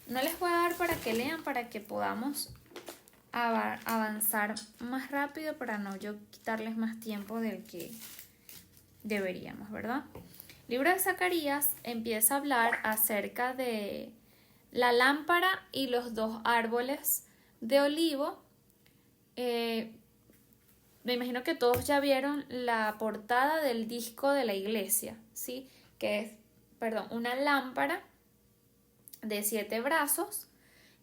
No les voy a dar para que lean, para que podamos avanzar más rápido, para no yo quitarles más tiempo del que deberíamos, ¿verdad? El libro de Zacarías empieza a hablar acerca de la lámpara y los 2 árboles de olivo. Me imagino que todos ya vieron la portada del disco de la iglesia, ¿sí? Que es, una lámpara de 7 brazos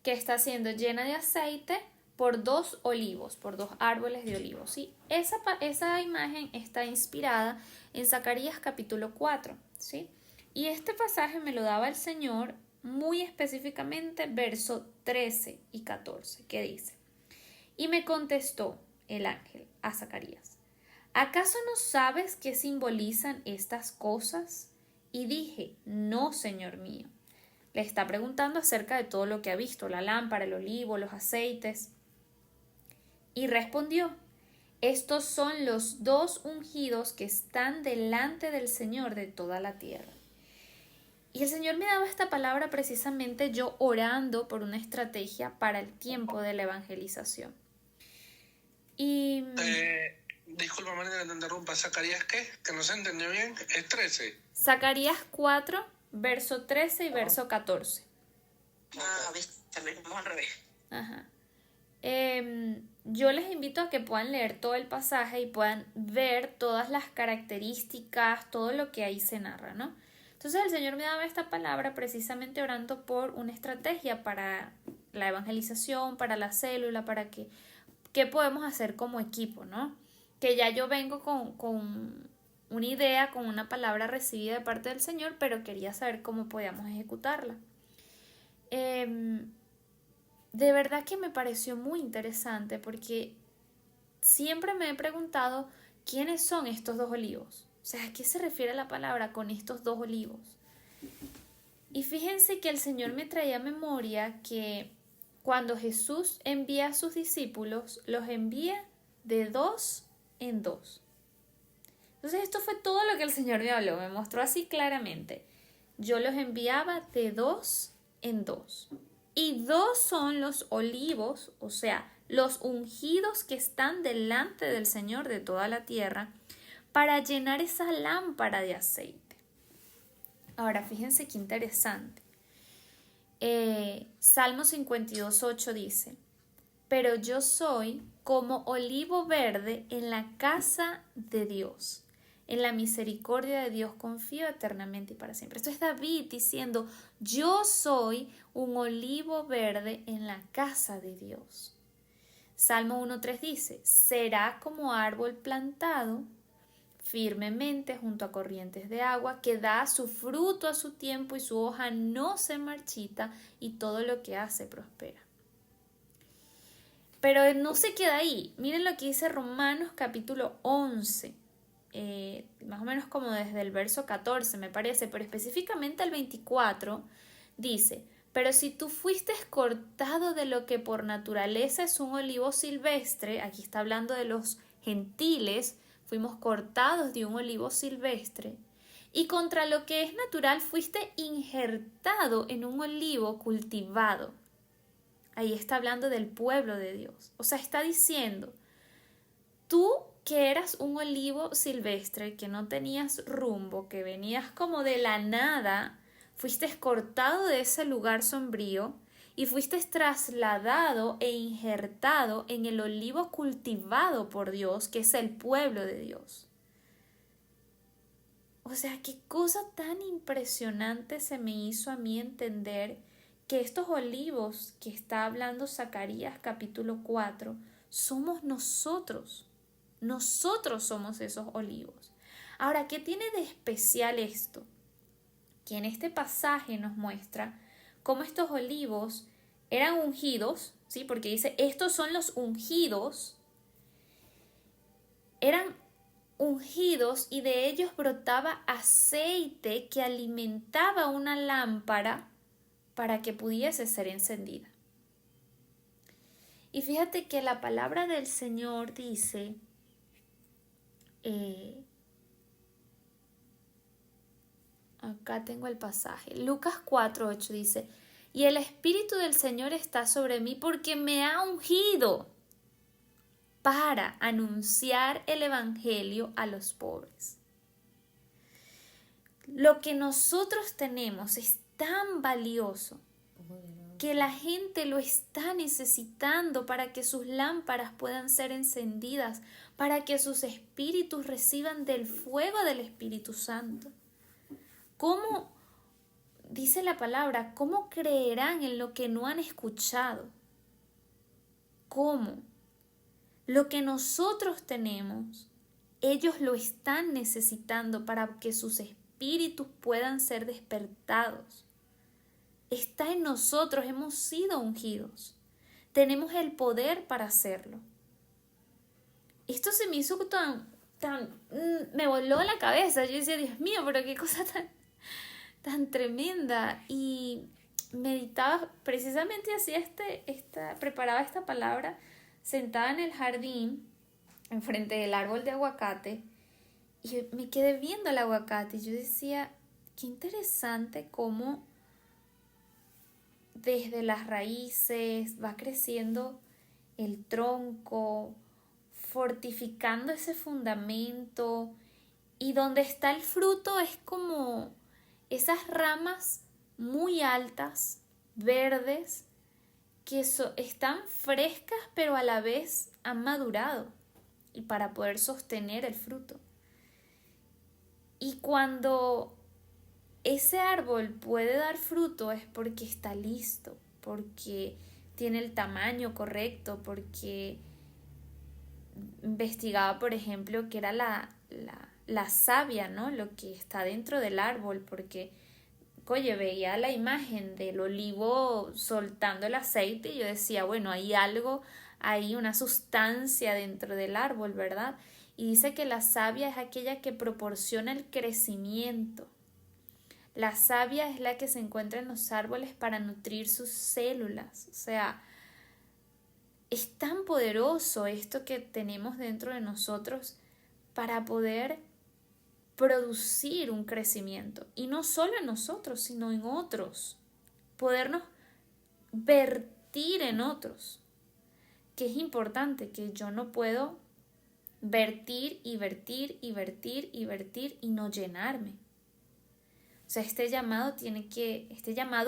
que está siendo llena de aceite por 2 olivos, por 2 árboles de olivos, ¿sí? Esa imagen está inspirada en Zacarías capítulo 4, ¿sí? Y este pasaje me lo daba el Señor muy específicamente, verso 13 y 14, que dice: y me contestó el ángel a Zacarías: ¿acaso no sabes qué simbolizan estas cosas? Y dije: no, Señor mío. Le está preguntando acerca de todo lo que ha visto, la lámpara, el olivo, los aceites. Y respondió: estos son los 2 ungidos que están delante del Señor de toda la tierra. Y el Señor me daba esta palabra precisamente yo orando por una estrategia para el tiempo de la evangelización. Y... disculpa, María, que te interrumpa. ¿Zacarías qué? Que no se entendió bien. ¿Es 13? Zacarías 4, verso 13 y verso 14. Vamos al revés. Ajá. Yo les invito a que puedan leer todo el pasaje y puedan ver todas las características, todo lo que ahí se narra, ¿no? Entonces el Señor me daba esta palabra precisamente orando por una estrategia para la evangelización, para la célula, para qué podemos hacer como equipo, ¿no? Que ya yo vengo con una idea, con una palabra recibida de parte del Señor, pero quería saber cómo podíamos ejecutarla. De verdad que me pareció muy interesante porque siempre me he preguntado quiénes son estos 2 olivos. O sea, ¿a qué se refiere la palabra con estos 2 olivos? Y fíjense que el Señor me traía a memoria que cuando Jesús envía a sus discípulos, los envía de 2 en 2. Entonces esto fue todo lo que el Señor me habló, me mostró así claramente. Yo los enviaba de 2 en 2. Y 2 son los olivos, o sea, los ungidos que están delante del Señor de toda la tierra para llenar esa lámpara de aceite. Ahora, fíjense qué interesante. Salmo 52:8 dice: pero yo soy como olivo verde en la casa de Dios. En la misericordia de Dios confío eternamente y para siempre. Esto es David diciendo: yo soy un olivo verde en la casa de Dios. Salmo 1:3 dice: será como árbol plantado firmemente junto a corrientes de agua, que da su fruto a su tiempo y su hoja no se marchita y todo lo que hace prospera. Pero no se queda ahí. Miren lo que dice Romanos capítulo 11, más o menos como desde el verso 14 me parece, pero específicamente el 24 dice: pero si tú fuiste cortado de lo que por naturaleza es un olivo silvestre, aquí está hablando de los gentiles, fuimos cortados de un olivo silvestre, y contra lo que es natural fuiste injertado en un olivo cultivado. Ahí está hablando del pueblo de Dios. O sea, está diciendo: tú que eras un olivo silvestre, que no tenías rumbo, que venías como de la nada, fuiste cortado de ese lugar sombrío y fuiste trasladado e injertado en el olivo cultivado por Dios, que es el pueblo de Dios. O sea, qué cosa tan impresionante se me hizo a mí entender que estos olivos que está hablando Zacarías capítulo 4 somos nosotros. Nosotros somos esos olivos. Ahora, ¿qué tiene de especial esto? Que en este pasaje nos muestra cómo estos olivos eran ungidos, ¿sí? Porque dice: estos son los ungidos. Eran ungidos y de ellos brotaba aceite que alimentaba una lámpara para que pudiese ser encendida. Y fíjate que la palabra del Señor dice, acá tengo el pasaje, Lucas 4:8 dice, y el Espíritu del Señor está sobre mí porque me ha ungido para anunciar el Evangelio a los pobres. Lo que nosotros tenemos es tan valioso que la gente lo está necesitando para que sus lámparas puedan ser encendidas, para que sus espíritus reciban del fuego del Espíritu Santo. ¿Cómo, dice la palabra, cómo creerán en lo que no han escuchado? ¿Cómo? Lo que nosotros tenemos, ellos lo están necesitando para que sus espíritus puedan ser despertados. Está en nosotros, hemos sido ungidos. Tenemos el poder para hacerlo. Esto se me hizo me voló la cabeza. Yo decía, Dios mío, pero qué cosa tan tremenda. Y meditaba, precisamente hacía preparaba esta palabra sentada en el jardín, enfrente del árbol de aguacate, y me quedé viendo el aguacate y yo decía, qué interesante cómo desde las raíces va creciendo el tronco, fortificando ese fundamento, y donde está el fruto es como esas ramas muy altas, verdes, que están frescas pero a la vez han madurado y para poder sostener el fruto. Y cuando ese árbol puede dar fruto es porque está listo, porque tiene el tamaño correcto, porque investigaba, por ejemplo, que era la savia, ¿no? Lo que está dentro del árbol, porque oye, veía la imagen del olivo soltando el aceite y yo decía, bueno, hay algo, hay una sustancia dentro del árbol, ¿verdad? Y dice que la savia es aquella que proporciona el crecimiento. La savia es la que se encuentra en los árboles para nutrir sus células. O sea, es tan poderoso esto que tenemos dentro de nosotros para poder producir un crecimiento, y no solo en nosotros, sino en otros, podernos vertir en otros, que es importante, que yo no puedo vertir y vertir y vertir y vertir y no llenarme. O sea, este llamado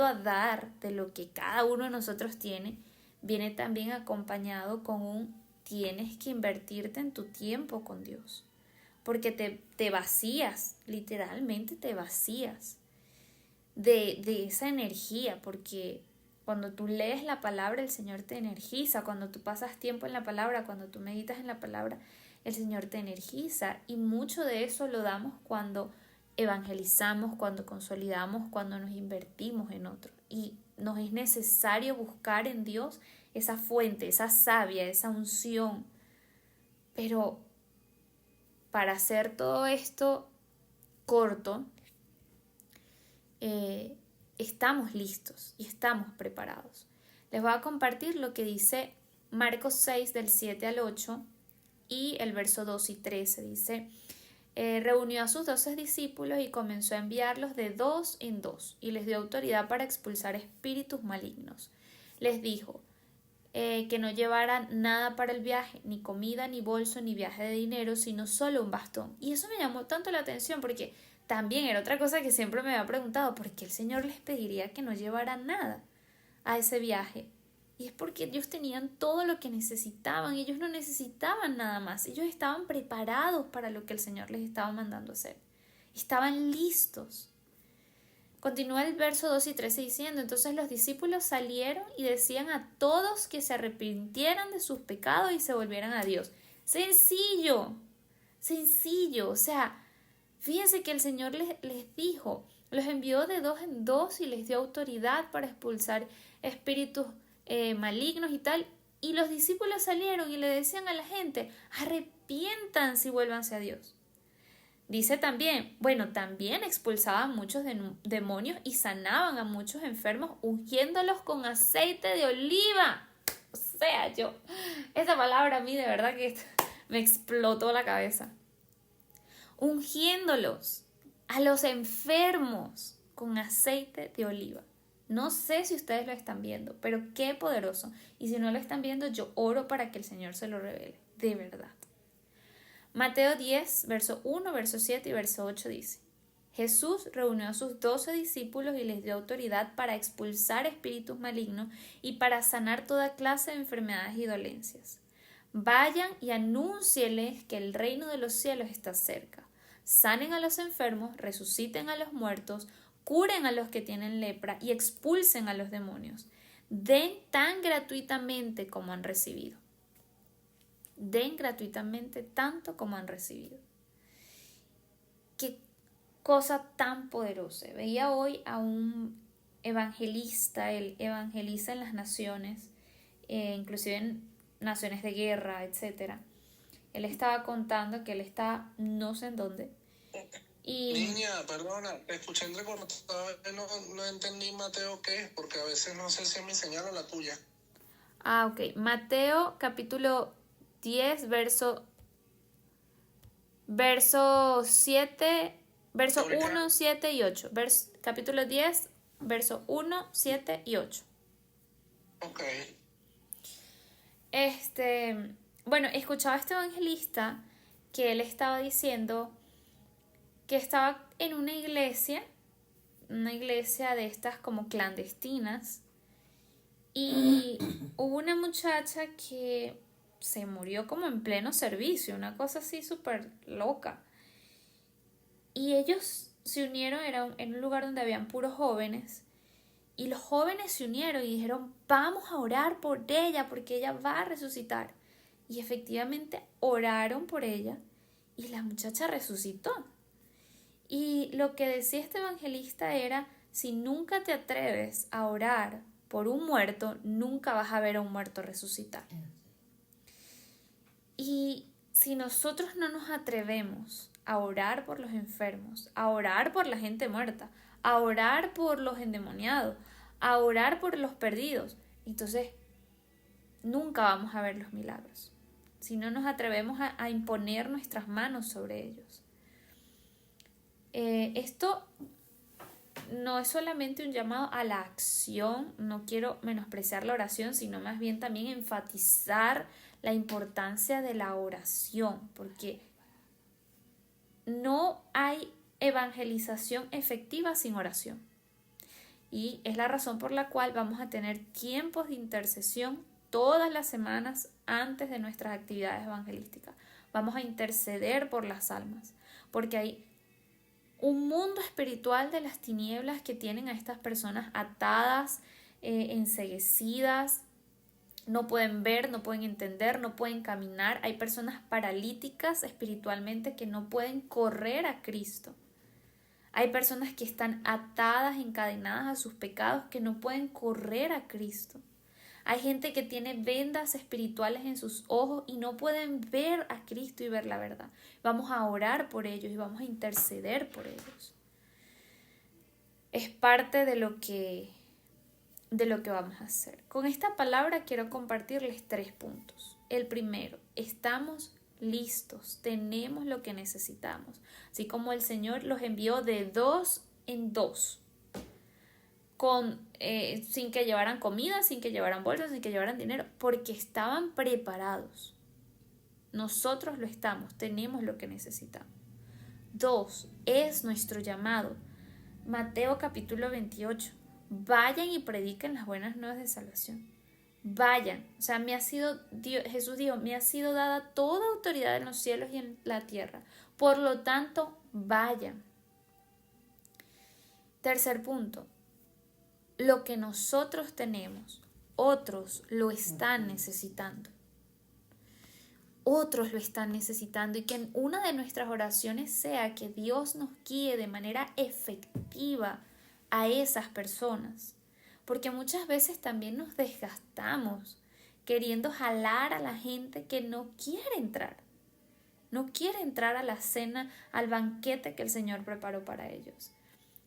a dar de lo que cada uno de nosotros tiene, viene también acompañado con tienes que invertirte en tu tiempo con Dios. Porque te vacías, literalmente te vacías de esa energía, porque cuando tú lees la palabra el Señor te energiza, cuando tú pasas tiempo en la palabra, cuando tú meditas en la palabra, el Señor te energiza, y mucho de eso lo damos cuando evangelizamos, cuando consolidamos, cuando nos invertimos en otro, y nos es necesario buscar en Dios esa fuente, esa savia, esa unción, pero para hacer todo esto corto, estamos listos y estamos preparados. Les voy a compartir lo que dice Marcos 6 del 7 al 8 y el verso 2 y 13. Dice, reunió a sus 12 discípulos y comenzó a enviarlos de 2 en 2 y les dio autoridad para expulsar espíritus malignos. Les dijo que no llevaran nada para el viaje, ni comida, ni bolso, ni viaje de dinero, sino solo un bastón. Y eso me llamó tanto la atención porque también era otra cosa que siempre me había preguntado, ¿por qué el Señor les pediría que no llevaran nada a ese viaje? Y es porque ellos tenían todo lo que necesitaban, ellos no necesitaban nada más, ellos estaban preparados para lo que el Señor les estaba mandando hacer, estaban listos. Continúa el verso 2 y 13 diciendo, entonces los discípulos salieron y decían a todos que se arrepintieran de sus pecados y se volvieran a Dios. Sencillo, o sea, fíjense que el Señor les dijo, los envió de 2 en 2 y les dio autoridad para expulsar espíritus malignos y tal, y los discípulos salieron y le decían a la gente, arrepiéntanse y vuélvanse a Dios. Dice también, bueno, también expulsaban muchos demonios y sanaban a muchos enfermos ungiéndolos con aceite de oliva. O sea, esa palabra a mí de verdad que me explotó la cabeza. Ungiéndolos a los enfermos con aceite de oliva. No sé si ustedes lo están viendo, pero qué poderoso. Y si no lo están viendo, yo oro para que el Señor se lo revele, de verdad. Mateo 10, verso 1, verso 7 y verso 8 dice: Jesús reunió a sus 12 discípulos y les dio autoridad para expulsar espíritus malignos y para sanar toda clase de enfermedades y dolencias. Vayan y anúncieles que el reino de los cielos está cerca. Sanen a los enfermos, resuciten a los muertos, curen a los que tienen lepra y expulsen a los demonios. Den tan gratuitamente como han recibido. Den gratuitamente tanto como han recibido. Qué cosa tan poderosa. Veía hoy a un evangelista, él evangeliza en las naciones, inclusive en naciones de guerra, etc. Él estaba contando que él está no sé en dónde. Y Niña, perdona, te escuché entrecortado, no entendí Mateo qué es, porque a veces no sé si es mi señal o la tuya. ok. Mateo capítulo 10, verso 7, verso 1, 7 y 8. Capítulo 10, verso 1, 7 y 8. Ok. Bueno, escuchaba a este evangelista que él estaba diciendo que estaba en una iglesia de estas como clandestinas, y hubo una muchacha que se murió como en pleno servicio, una cosa así súper loca. Y ellos se unieron, era en un lugar donde habían puros jóvenes, y los jóvenes se unieron y dijeron: vamos a orar por ella porque ella va a resucitar. Y efectivamente oraron por ella y la muchacha resucitó. Y lo que decía este evangelista era: si nunca te atreves a orar por un muerto, nunca vas a ver a un muerto resucitar. Y si nosotros no nos atrevemos a orar por los enfermos, a orar por la gente muerta, a orar por los endemoniados, a orar por los perdidos, entonces nunca vamos a ver los milagros. Si no nos atrevemos a imponer nuestras manos sobre ellos. Esto no es solamente un llamado a la acción, no quiero menospreciar la oración, sino más bien también enfatizar la importancia de la oración, porque no hay evangelización efectiva sin oración. Y es la razón por la cual vamos a tener tiempos de intercesión todas las semanas antes de nuestras actividades evangelísticas. Vamos a interceder por las almas, porque hay un mundo espiritual de las tinieblas que tienen a estas personas atadas, enceguecidas, no pueden ver, no pueden entender, no pueden caminar. Hay personas paralíticas espiritualmente que no pueden correr a Cristo. Hay personas que están atadas, encadenadas a sus pecados, que no pueden correr a Cristo. Hay gente que tiene vendas espirituales en sus ojos y no pueden ver a Cristo y ver la verdad. Vamos a orar por ellos y vamos a interceder por ellos. Es parte de lo que vamos a hacer. Con esta palabra quiero compartirles 3 puntos. El primero: estamos listos, tenemos lo que necesitamos. Así como el Señor los envió de 2 en 2. Sin que llevaran comida, sin que llevaran bolsas, sin que llevaran dinero, porque estaban preparados. Nosotros lo estamos, tenemos lo que necesitamos. 2, es nuestro llamado. Mateo capítulo 28. Vayan y prediquen las buenas nuevas de salvación. Vayan. O sea, Jesús dijo: me ha sido dada toda autoridad en los cielos y en la tierra. Por lo tanto, vayan. Tercer punto: lo que nosotros tenemos, otros lo están necesitando. Otros lo están necesitando, y que una de nuestras oraciones sea que Dios nos guíe de manera efectiva a esas personas. Porque muchas veces también nos desgastamos queriendo jalar a la gente que no quiere entrar. no quiere entrar a la cena, al banquete que el Señor preparó para ellos.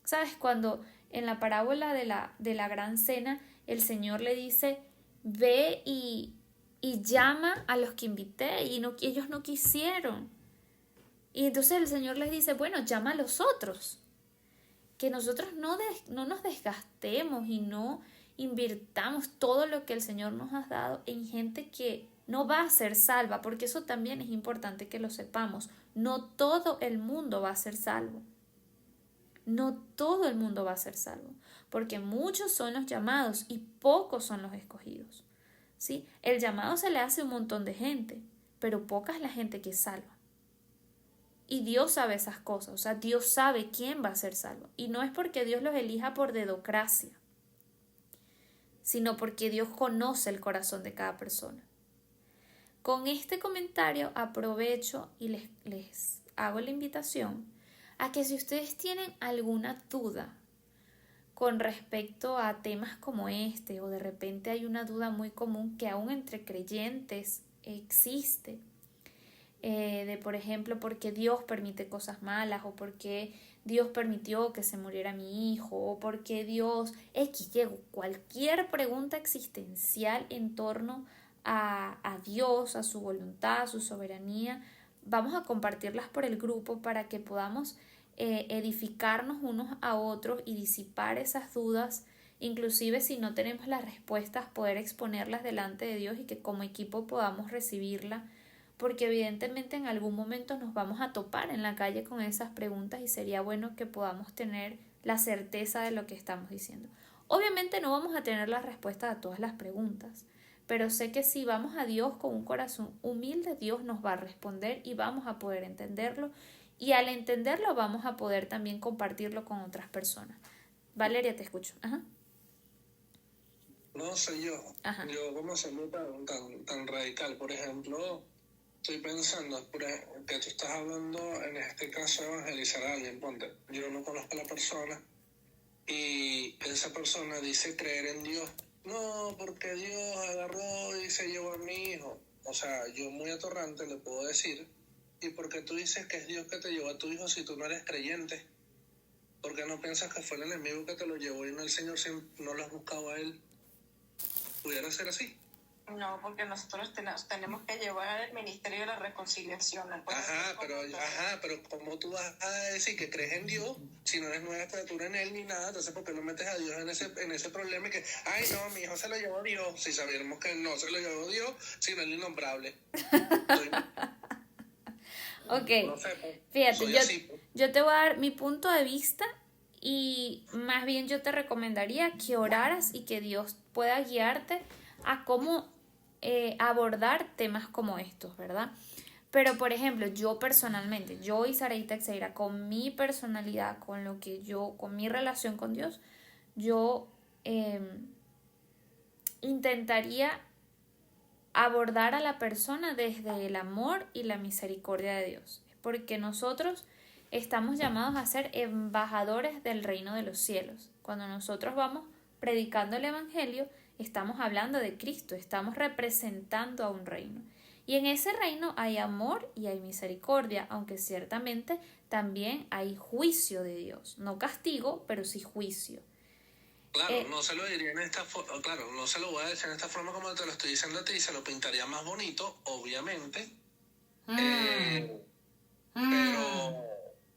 ¿Sabes? Cuando en la parábola de la gran cena, el Señor le dice, ve y llama a los que invité, y ellos no quisieron. Y entonces el Señor les dice, bueno, llama a los otros. Que nosotros no nos desgastemos y no invirtamos todo lo que el Señor nos ha dado en gente que no va a ser salva, porque eso también es importante que lo sepamos. No todo el mundo va a ser salvo. No todo el mundo va a ser salvo, porque muchos son los llamados y pocos son los escogidos. ¿Sí? El llamado se le hace a un montón de gente, pero poca es la gente que es salva. Y Dios sabe esas cosas, o sea, Dios sabe quién va a ser salvo. Y no es porque Dios los elija por dedocracia, sino porque Dios conoce el corazón de cada persona. Con este comentario aprovecho y les hago la invitación a que si ustedes tienen alguna duda con respecto a temas como este, o de repente hay una duda muy común que aún entre creyentes existe, de por ejemplo, por qué Dios permite cosas malas, o por qué Dios permitió que se muriera mi hijo, o por qué Dios cualquier pregunta existencial en torno a Dios, a su voluntad, a su soberanía, vamos a compartirlas por el grupo para que podamos edificarnos unos a otros y disipar esas dudas, inclusive si no tenemos las respuestas, poder exponerlas delante de Dios y que como equipo podamos recibirla, porque evidentemente en algún momento nos vamos a topar en la calle con esas preguntas y sería bueno que podamos tener la certeza de lo que estamos diciendo. Obviamente no vamos a tener la respuesta a todas las preguntas, pero sé que si vamos a Dios con un corazón humilde, Dios nos va a responder y vamos a poder entenderlo, y al entenderlo vamos a poder también compartirlo con otras personas. Valeria, te escucho. Ajá. No soy yo. Ajá. Yo como soy muy tan radical, por ejemplo, estoy pensando que tú estás hablando en este caso de evangelizar a alguien, ponte, yo no conozco a la persona y esa persona dice creer en Dios. No, porque Dios agarró y se llevó a mi hijo. O sea, yo muy atorrante le puedo decir, ¿y por qué tú dices que es Dios que te llevó a tu hijo si tú no eres creyente? ¿Por qué no piensas que fue el enemigo que te lo llevó y no el Señor si no lo has buscado a él? ¿Pudiera ser así? No, porque nosotros tenemos que llevar el ministerio de la reconciliación. No puede ser pero ¿cómo tú vas a decir que crees en Dios si no eres nueva criatura en él ni nada? Entonces, ¿por qué no metes a Dios en ese problema y que, ay, no, mi hijo se lo llevó Dios? Si sabíamos que no se lo llevó Dios, sino el innombrable. Ok, No sé, pues, fíjate, yo te voy a dar mi punto de vista, y más bien yo te recomendaría que oraras y que Dios pueda guiarte a cómo abordar temas como estos, ¿verdad? Pero, por ejemplo, yo personalmente, yo y Saraí Teixeira, con mi personalidad, con mi relación con Dios, yo intentaría abordar a la persona desde el amor y la misericordia de Dios, porque nosotros estamos llamados a ser embajadores del reino de los cielos. Cuando nosotros vamos predicando el evangelio, estamos hablando de Cristo, estamos representando a un reino. Y en ese reino hay amor y hay misericordia, aunque ciertamente también hay juicio de Dios. No castigo, pero sí juicio. Claro, no se lo diría en esta forma, claro, no se lo voy a decir en esta forma como te lo estoy diciendo a ti, se lo pintaría más bonito, obviamente. Pero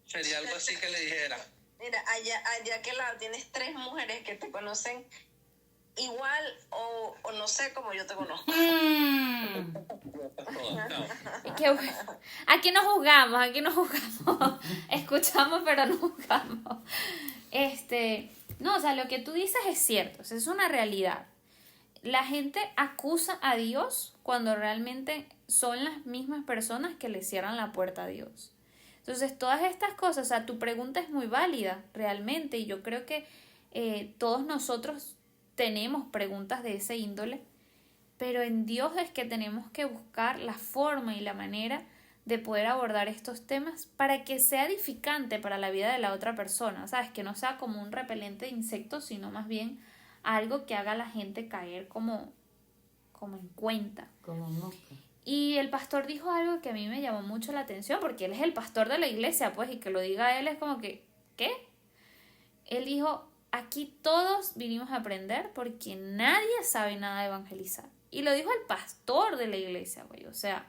sería algo así que le dijera. Mira, allá que lado tienes 3 mujeres que te conocen igual o no sé cómo yo te conozco. Qué bueno. Aquí no juzgamos. Escuchamos, pero no juzgamos. No, o sea, lo que tú dices es cierto, es una realidad. La gente acusa a Dios cuando realmente son las mismas personas que le cierran la puerta a Dios. Entonces, todas estas cosas, o sea, tu pregunta es muy válida realmente, y yo creo que todos nosotros tenemos preguntas de ese índole, pero en Dios es que tenemos que buscar la forma y la manera de poder abordar estos temas para que sea edificante para la vida de la otra persona, ¿sabes? Que no sea como un repelente de insectos, sino más bien algo que haga a la gente caer como en cuenta. Como mosca. Y el pastor dijo algo que a mí me llamó mucho la atención, porque él es el pastor de la iglesia, pues, y que lo diga él es como que, ¿qué? Él dijo, aquí todos vinimos a aprender porque nadie sabe nada de evangelizar. Y lo dijo el pastor de la iglesia, güey. O sea,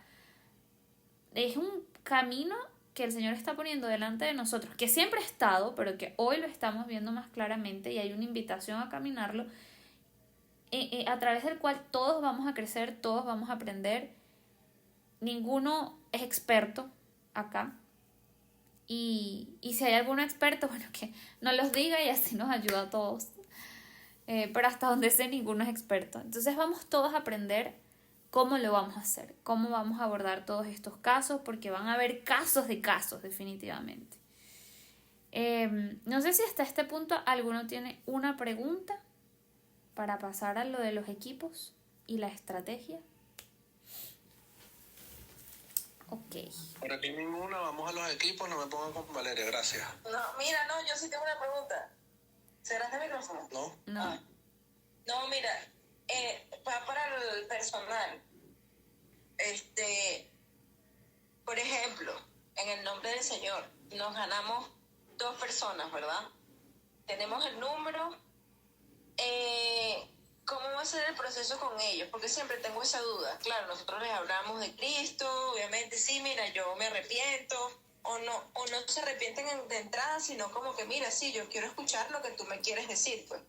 es un camino que el Señor está poniendo delante de nosotros, que siempre ha estado, pero que hoy lo estamos viendo más claramente y hay una invitación a caminarlo, a través del cual todos vamos a crecer, todos vamos a aprender. Ninguno es experto acá. Y si hay algún experto, bueno, que nos los diga y así nos ayuda a todos. Pero hasta donde sé, ninguno es experto. Entonces vamos todos a aprender cómo lo vamos a hacer, cómo vamos a abordar todos estos casos, porque van a haber casos de casos, definitivamente. No sé si hasta este punto alguno tiene una pregunta para pasar a lo de los equipos y la estrategia. Ok. Por aquí ninguna, vamos a los equipos, no me pongan con Valeria, gracias. No, mira, no, yo sí tengo una pregunta. ¿Cerraste el micrófono? ¿No? No. No, mira, va para el personal. Por ejemplo, en el nombre del Señor, nos ganamos 2 personas, ¿verdad? Tenemos el número. ¿Cómo va a ser el proceso con ellos? Porque siempre tengo esa duda. Claro, nosotros les hablamos de Cristo, obviamente, sí, mira, yo me arrepiento, o no se arrepienten de entrada, sino como que, mira, sí, yo quiero escuchar lo que tú me quieres decir, pues.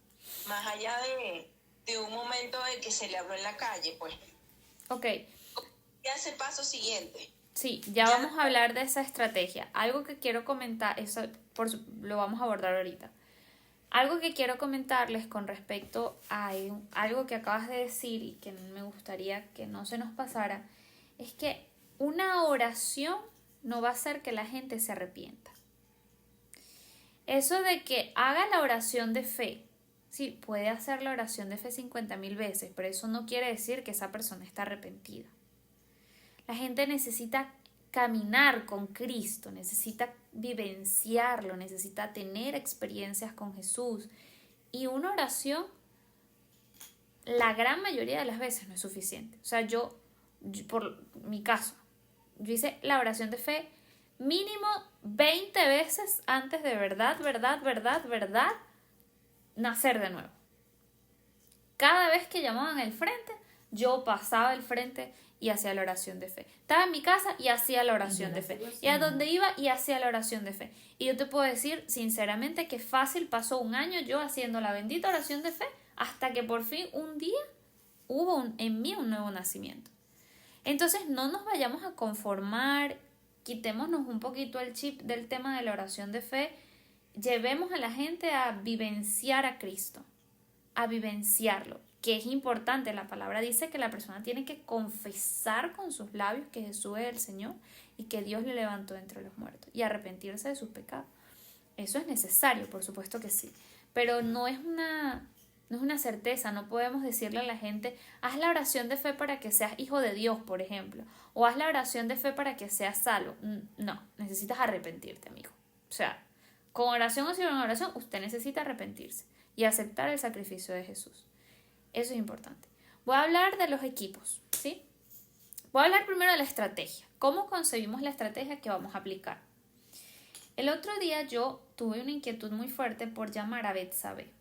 Más allá de un momento de que se le habló en la calle, pues. Ok. ¿Qué hace el paso siguiente? Sí, ya vamos a hablar de esa estrategia. Algo que quiero comentar, lo vamos a abordar ahorita. Algo que quiero comentarles con respecto a algo que acabas de decir y que me gustaría que no se nos pasara, es que una oración no va a hacer que la gente se arrepienta. Eso de que haga la oración de fe, sí, puede hacer la oración de fe 50,000 veces, pero eso no quiere decir que esa persona está arrepentida. La gente necesita caminar con Cristo, necesita vivenciarlo, necesita tener experiencias con Jesús. Y una oración, la gran mayoría de las veces no es suficiente. O sea, yo por mi caso, yo hice la oración de fe mínimo 20 veces antes de verdad, nacer de nuevo. Cada vez que llamaban al frente, yo pasaba al frente y hacía la oración de fe. Estaba en mi casa y hacía la oración de fe. Y a donde iba y hacía la oración de fe. Y yo te puedo decir sinceramente que fácil pasó un año yo haciendo la bendita oración de fe hasta que por fin un día hubo en mí un nuevo nacimiento. Entonces no nos vayamos a conformar, quitémonos un poquito el chip del tema de la oración de fe, llevemos a la gente a vivenciar a Cristo, a vivenciarlo, que es importante. La palabra dice que la persona tiene que confesar con sus labios que Jesús es el Señor y que Dios le levantó de entre los muertos y arrepentirse de sus pecados. Eso es necesario, por supuesto que sí, pero no es una certeza. No podemos decirle a la gente, haz la oración de fe para que seas hijo de Dios, por ejemplo, o haz la oración de fe para que seas salvo. No, necesitas arrepentirte, amigo. O sea, con oración o sin oración, usted necesita arrepentirse y aceptar el sacrificio de Jesús. Eso es importante. Voy a hablar de los equipos, ¿sí? Voy a hablar primero de la estrategia. ¿Cómo concebimos la estrategia que vamos a aplicar? El otro día yo tuve una inquietud muy fuerte por llamar a Betsabé.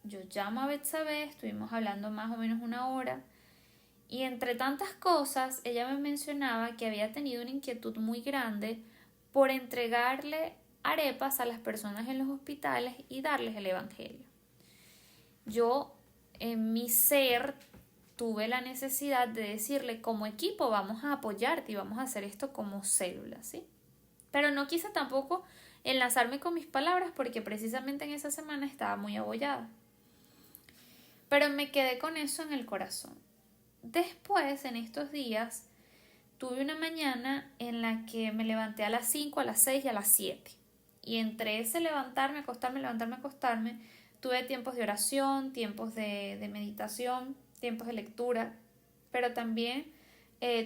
Yo llamo a Betsabé, estuvimos hablando más o menos 1 hora, y entre tantas cosas, ella me mencionaba que había tenido una inquietud muy grande por entregarle arepas a las personas en los hospitales y darles el evangelio. Yo, en mi ser, tuve la necesidad de decirle, como equipo vamos a apoyarte y vamos a hacer esto como célula, ¿sí? Pero no quise tampoco enlazarme con mis palabras porque precisamente en esa semana estaba muy abollada. Pero me quedé con eso en el corazón. Después, en estos días, tuve una mañana en la que me levanté a las 5, a las 6 y a las 7. Y entre ese levantarme, acostarme, tuve tiempos de oración, tiempos de meditación, tiempos de lectura, pero también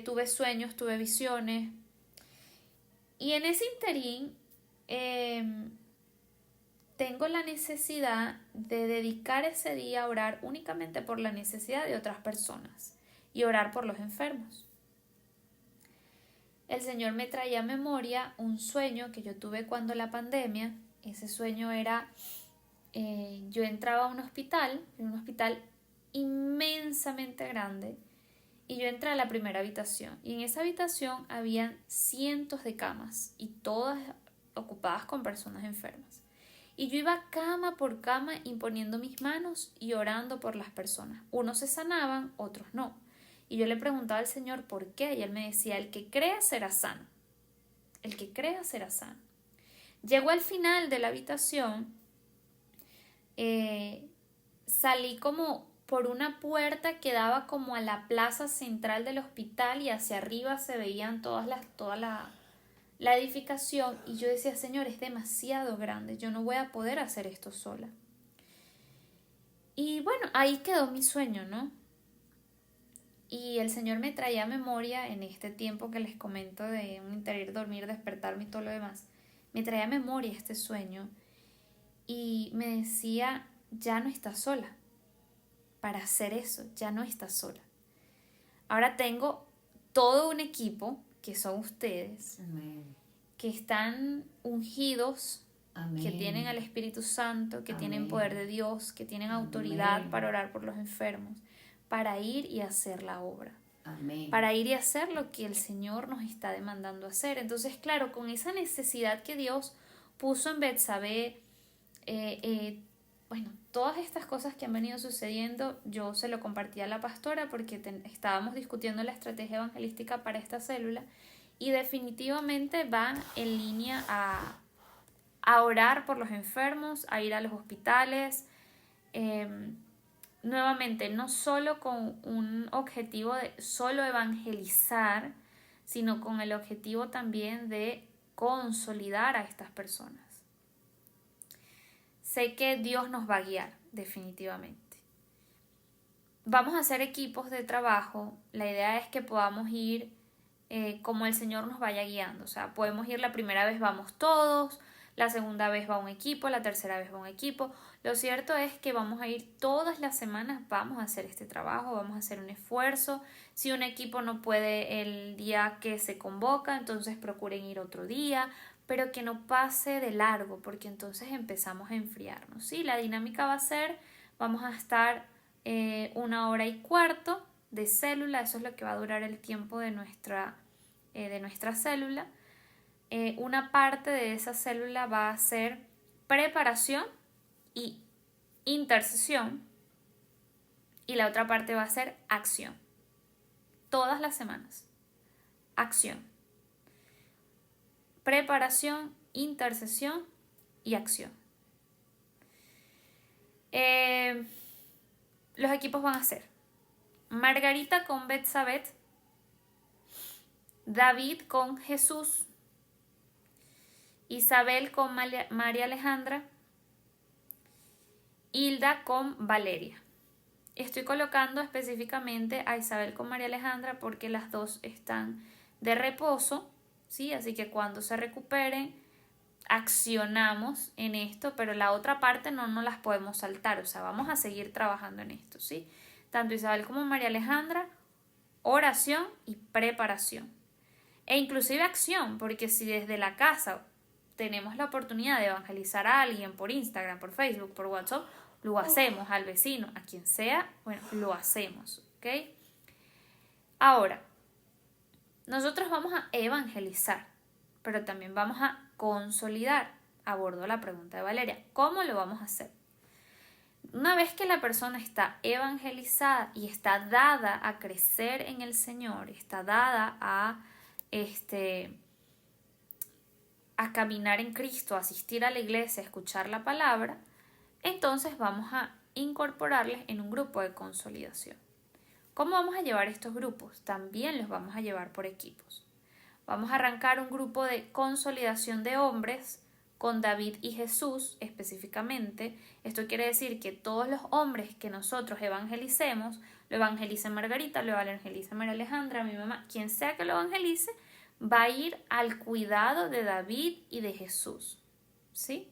tuve sueños, tuve visiones. Y en ese interín tengo la necesidad de dedicar ese día a orar únicamente por la necesidad de otras personas y orar por los enfermos. el Señor me traía a memoria un sueño que yo tuve cuando la pandemia. Ese sueño era, yo entraba a un hospital, en un hospital inmensamente grande, y yo entré a la primera habitación, y en esa habitación habían cientos de camas, y todas ocupadas con personas enfermas. Y yo iba cama por cama imponiendo mis manos y orando por las personas. Unos se sanaban, otros no. Y yo le preguntaba al Señor por qué, y Él me decía, el que crea será sano. El que crea será sano. Llegó al final de la habitación, salí como por una puerta que daba como a la plaza central del hospital y hacia arriba se veían toda la edificación, y yo decía, Señor, es demasiado grande, yo no voy a poder hacer esto sola. Y bueno, ahí quedó mi sueño, ¿no? Y el Señor me traía a memoria en este tiempo que les comento de un interior, dormir, despertarme y todo lo demás. Me traía a memoria este sueño y me decía, ya no estás sola. Para hacer eso, ya no estás sola. Ahora tengo todo un equipo, que son ustedes, Amén. que están ungidos, Amén. que tienen al Espíritu Santo, que Amén. tienen poder de Dios, que tienen autoridad para orar por los enfermos, para ir y hacer la obra, Amén. para ir y hacer lo que el Señor nos está demandando hacer. Entonces, claro, con esa necesidad que Dios puso en Betsabé, bueno, todas estas cosas que han venido sucediendo, yo se lo compartí a la pastora porque estábamos discutiendo la estrategia evangelística para esta célula, y definitivamente van en línea a orar por los enfermos, a ir a los hospitales, nuevamente, no solo con un objetivo de solo evangelizar, sino con el objetivo también de consolidar a estas personas. Sé que Dios nos va a guiar, definitivamente. Vamos a hacer equipos de trabajo. La idea es que podamos ir como el Señor nos vaya guiando. O sea, podemos ir la primera vez, vamos todos, la segunda vez va un equipo, la tercera vez va un equipo. Lo cierto es que vamos a ir todas las semanas, vamos a hacer este trabajo, vamos a hacer un esfuerzo. Si un equipo no puede el día que se convoca, entonces procuren ir otro día, pero que no pase de largo, porque entonces empezamos a enfriarnos, ¿sí? La dinámica va a ser, vamos a estar 1 hora y cuarto de célula, eso es lo que va a durar el tiempo de nuestra célula. Una parte de esa célula va a ser preparación y intercesión, y la otra parte va a ser acción. Todas las semanas. Acción. Preparación, intercesión y acción. Los equipos van a ser Margarita con Betsabé, David con Jesús, Isabel con María Alejandra, Hilda con Valeria. Estoy colocando específicamente a Isabel con María Alejandra porque las dos están de reposo, ¿sí? Así que cuando se recuperen, accionamos en esto, pero la otra parte no nos las podemos saltar, o sea, vamos a seguir trabajando en esto, ¿sí? Tanto Isabel como María Alejandra, oración y preparación. E inclusive acción, porque si desde la casa tenemos la oportunidad de evangelizar a alguien por Instagram, por Facebook, por WhatsApp, lo hacemos, al vecino, a quien sea, bueno, lo hacemos, ¿ok? Ahora, nosotros vamos a evangelizar, pero también vamos a consolidar. Abordo la pregunta de Valeria, ¿cómo lo vamos a hacer? Una vez que la persona está evangelizada y está dada a crecer en el Señor, está dada a caminar en Cristo, a asistir a la iglesia, a escuchar la palabra, entonces vamos a incorporarles en un grupo de consolidación. ¿Cómo vamos a llevar estos grupos? También los vamos a llevar por equipos. Vamos a arrancar un grupo de consolidación de hombres con David y Jesús específicamente. Esto quiere decir que todos los hombres que nosotros evangelicemos, lo evangelice Margarita, lo evangelice María Alejandra, mi mamá, quien sea que lo evangelice, va a ir al cuidado de David y de Jesús, ¿sí?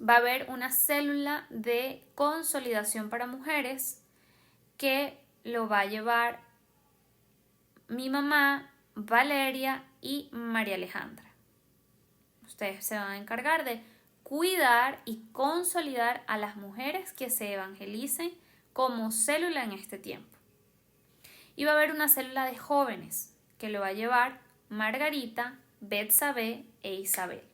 Va a haber una célula de consolidación para mujeres que lo va a llevar mi mamá, Valeria y María Alejandra. Ustedes se van a encargar de cuidar y consolidar a las mujeres que se evangelicen como célula en este tiempo. Y va a haber una célula de jóvenes que lo va a llevar Margarita, Betsabé e Isabel.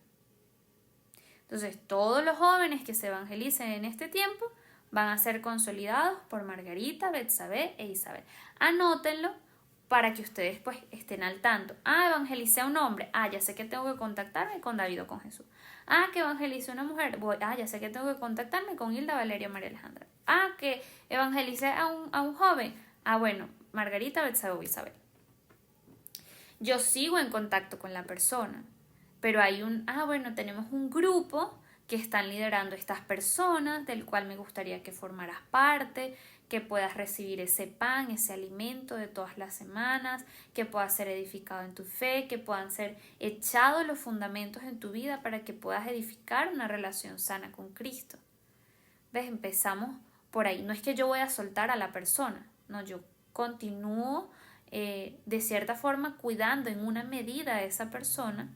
Entonces, todos los jóvenes que se evangelicen en este tiempo van a ser consolidados por Margarita, Betsabé e Isabel. Anótenlo para que ustedes pues estén al tanto. Evangelicé a un hombre. Ya sé que tengo que contactarme con David o con Jesús. Que evangelicé a una mujer. Ya sé que tengo que contactarme con Hilda, Valeria, María Alejandra. Que evangelicé a un joven. Bueno, Margarita, Betsabé o Isabel. Yo sigo en contacto con la persona, pero hay tenemos un grupo que están liderando estas personas, del cual me gustaría que formaras parte, que puedas recibir ese pan, ese alimento de todas las semanas, que puedas ser edificado en tu fe, que puedan ser echados los fundamentos en tu vida para que puedas edificar una relación sana con Cristo. ¿Ves? Empezamos por ahí. No es que yo voy a soltar a la persona, no, yo continúo de cierta forma cuidando en una medida a esa persona,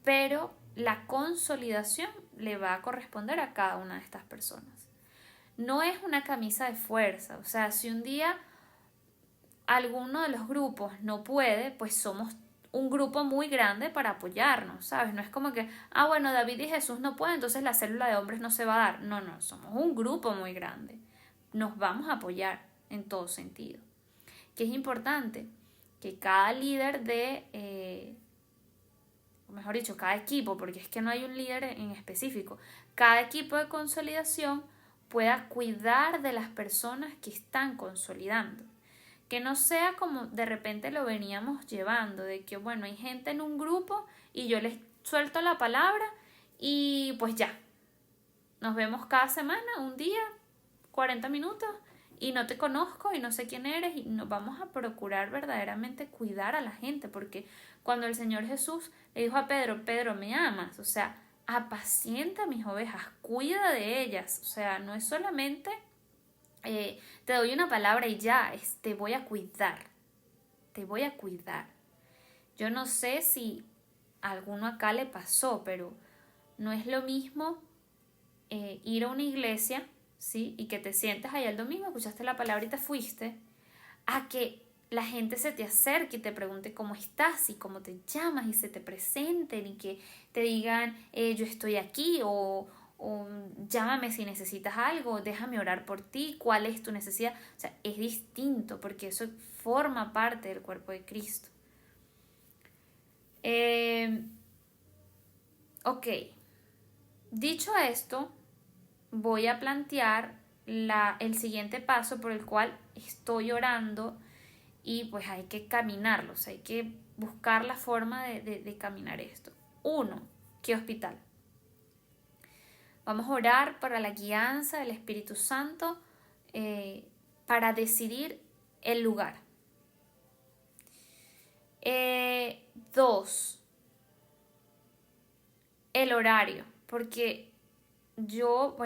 pero la consolidación le va a corresponder a cada una de estas personas. No es una camisa de fuerza, o sea, si un día alguno de los grupos no puede, pues somos un grupo muy grande para apoyarnos, ¿sabes? No es como que, David y Jesús no pueden, entonces la célula de hombres no se va a dar. No, somos un grupo muy grande. Nos vamos a apoyar en todo sentido. Que es importante que cada líder mejor dicho, cada equipo, porque es que no hay un líder en específico, cada equipo de consolidación pueda cuidar de las personas que están consolidando. Que no sea como de repente lo veníamos llevando, de que hay gente en un grupo y yo les suelto la palabra y pues ya, nos vemos cada semana, un día, 40 minutos y no te conozco y no sé quién eres, y nos vamos a procurar verdaderamente cuidar a la gente, porque cuando el Señor Jesús le dijo a Pedro, Pedro, ¿me amas? O sea, apacienta mis ovejas, cuida de ellas, o sea, no es solamente te doy una palabra y ya, te voy a cuidar, te voy a cuidar. Yo no sé si a alguno acá le pasó, pero no es lo mismo ir a una iglesia, ¿sí? Y que te sientes ahí el domingo, escuchaste la palabra y te fuiste, a que la gente se te acerque y te pregunte cómo estás y cómo te llamas y se te presenten y que te digan yo estoy aquí o llámame si necesitas algo, déjame orar por ti, cuál es tu necesidad. O sea, es distinto porque eso forma parte del cuerpo de Cristo. Ok, dicho esto, voy a plantear el siguiente paso por el cual estoy orando y pues hay que caminarlo, o sea, hay que buscar la forma de caminar esto. 1. ¿Qué hospital? Vamos a orar para la guianza del Espíritu Santo para decidir el lugar. 2. El horario, porque yo,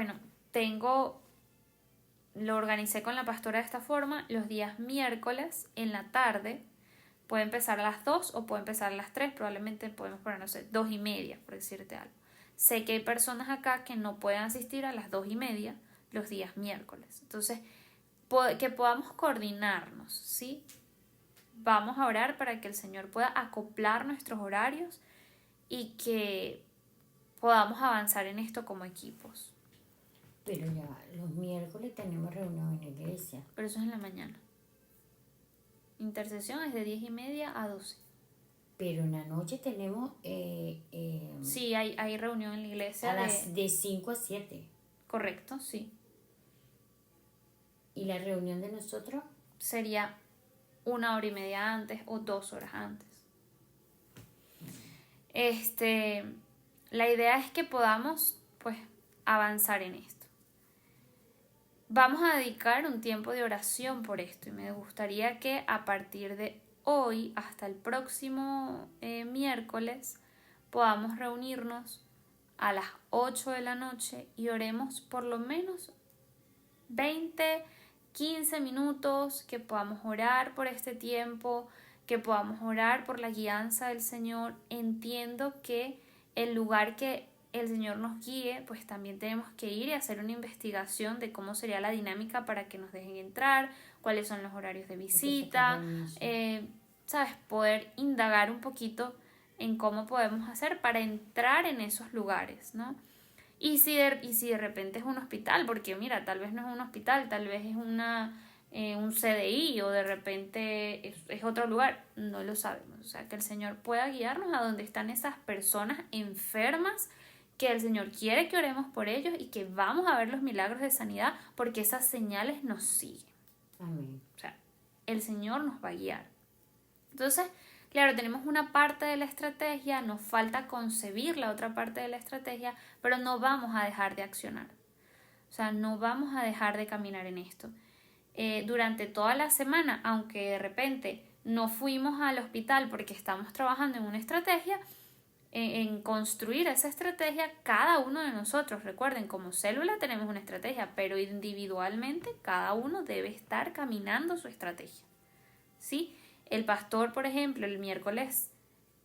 lo organicé con la pastora de esta forma, los días miércoles en la tarde, puede empezar a las 2 o puede empezar a las 3, probablemente podemos poner, 2:30, por decirte algo. Sé que hay personas acá que no pueden asistir a las 2:30 los días miércoles. Entonces, que podamos coordinarnos, ¿sí? Vamos a orar para que el Señor pueda acoplar nuestros horarios y que podamos avanzar en esto como equipos. Pero ya, los miércoles tenemos reunión en la iglesia. Pero eso es en la mañana. Intercesión es de 10:30 a 12. Pero en la noche tenemos... sí, hay reunión en la iglesia. De 5 a 7. Correcto, sí. ¿Y la reunión de nosotros? Sería 1:30 antes o 2 horas antes. La idea es que podamos, pues, avanzar en esto. Vamos a dedicar un tiempo de oración por esto y me gustaría que a partir de hoy hasta el próximo miércoles podamos reunirnos a las 8 de la noche y oremos por lo menos 20, 15 minutos, que podamos orar por este tiempo, que podamos orar por la guianza del Señor. Entiendo que el lugar que el Señor nos guíe, pues también tenemos que ir y hacer una investigación de cómo sería la dinámica para que nos dejen entrar, cuáles son los horarios de visita, ¿sabes? Poder indagar un poquito en cómo podemos hacer para entrar en esos lugares, ¿no? Y si de repente es un hospital, porque mira, tal vez no es un hospital, tal vez es un CDI o de repente es otro lugar, no lo sabemos. O sea, que el Señor pueda guiarnos a donde están esas personas enfermas, que el Señor quiere que oremos por ellos y que vamos a ver los milagros de sanidad porque esas señales nos siguen. Amén. O sea, el Señor nos va a guiar. Entonces, claro, tenemos una parte de la estrategia, nos falta concebir la otra parte de la estrategia, pero no vamos a dejar de accionar. O sea, no vamos a dejar de caminar en esto. Durante toda la semana, aunque de repente no fuimos al hospital porque estamos trabajando en una estrategia, en construir esa estrategia, cada uno de nosotros, recuerden, como célula tenemos una estrategia, pero individualmente cada uno debe estar caminando su estrategia, ¿sí? El pastor, por ejemplo, el miércoles,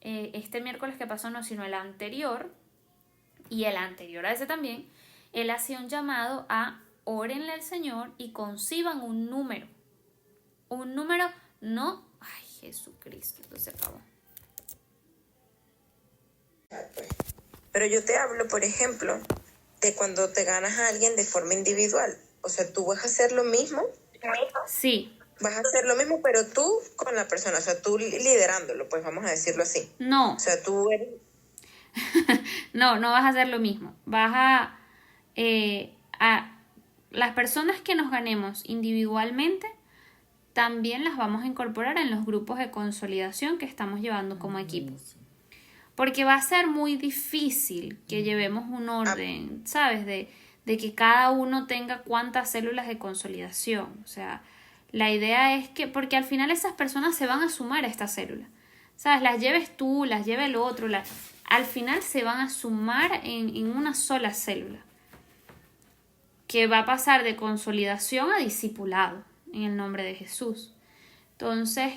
este miércoles que pasó no, sino el anterior, y el anterior a ese también, él hacía un llamado a órenle al Señor y conciban un número. Un número no... Ay, Jesucristo, esto se acabó. Pero yo te hablo, por ejemplo, de cuando te ganas a alguien de forma individual. O sea, tú vas a hacer lo mismo. Sí. Vas a hacer lo mismo, pero tú con la persona. O sea, tú liderándolo, pues vamos a decirlo así. No. O sea, tú eres... No vas a hacer lo mismo. Vas a las personas que nos ganemos individualmente, también las vamos a incorporar en los grupos de consolidación que estamos llevando como equipo. Porque va a ser muy difícil que llevemos un orden, ¿sabes? De que cada uno tenga cuántas células de consolidación. O sea, la idea es que, porque al final esas personas se van a sumar a esta célula. ¿Sabes? Las lleves tú, las lleve el otro. Al final se van a sumar en una sola célula. Que va a pasar de consolidación a discipulado, en el nombre de Jesús. Entonces,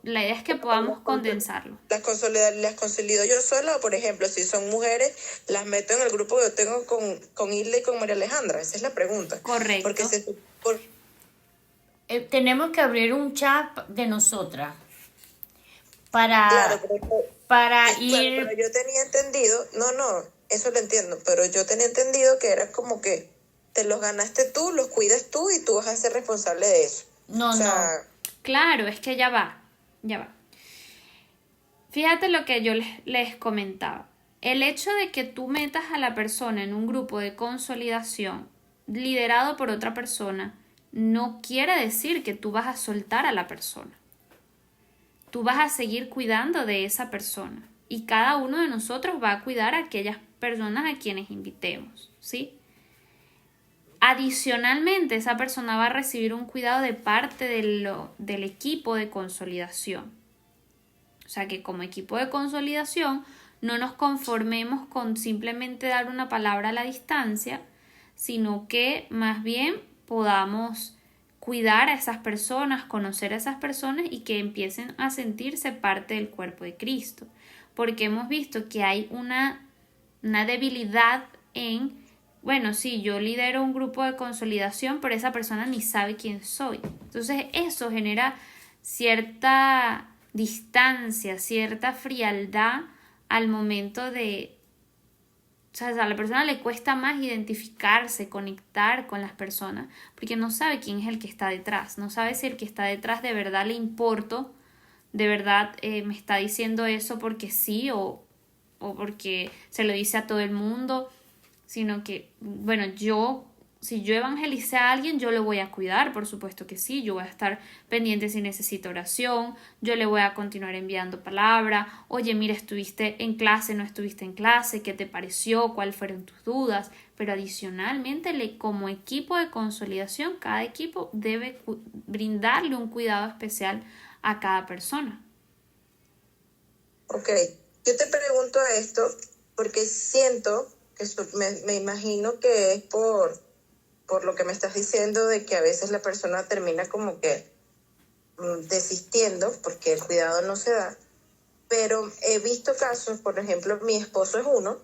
la idea es que podamos condensarlo. Las consolido yo sola, o por ejemplo, si son mujeres, las meto en el grupo que yo tengo con Hilda y con María Alejandra. Esa es la pregunta. Correcto. Porque tenemos que abrir un chat de nosotras para, claro, para claro, ir... pero yo tenía entendido, no, eso lo entiendo, pero yo tenía entendido que era como que te los ganaste tú, los cuidas tú y tú vas a ser responsable de eso. No. Claro, es que ya va. Fíjate lo que yo les comentaba. El hecho de que tú metas a la persona en un grupo de consolidación liderado por otra persona no quiere decir que tú vas a soltar a la persona. Tú vas a seguir cuidando de esa persona y cada uno de nosotros va a cuidar a aquellas personas a quienes invitemos, ¿sí? Adicionalmente, esa persona va a recibir un cuidado de parte del equipo de consolidación. O sea que como equipo de consolidación no nos conformemos con simplemente dar una palabra a la distancia, sino que más bien podamos cuidar a esas personas, conocer a esas personas y que empiecen a sentirse parte del cuerpo de Cristo. Porque hemos visto que hay una debilidad en... Bueno, sí, yo lidero un grupo de consolidación, pero esa persona ni sabe quién soy. Entonces eso genera cierta distancia, cierta frialdad al momento de... O sea, a la persona le cuesta más identificarse, conectar con las personas, porque no sabe quién es el que está detrás. No sabe si el que está detrás de verdad le importo, de verdad me está diciendo eso porque sí o porque se lo dice a todo el mundo. Sino que, bueno, si yo evangelicé a alguien, yo lo voy a cuidar, por supuesto que sí, yo voy a estar pendiente si necesita oración, yo le voy a continuar enviando palabra, oye, mira, estuviste en clase, no estuviste en clase, ¿qué te pareció? ¿Cuáles fueron tus dudas? Pero adicionalmente, como equipo de consolidación, cada equipo debe brindarle un cuidado especial a cada persona. Ok, yo te pregunto esto porque siento... Me imagino que es por lo que me estás diciendo de que a veces la persona termina como que desistiendo porque el cuidado no se da, pero he visto casos, por ejemplo, mi esposo es uno,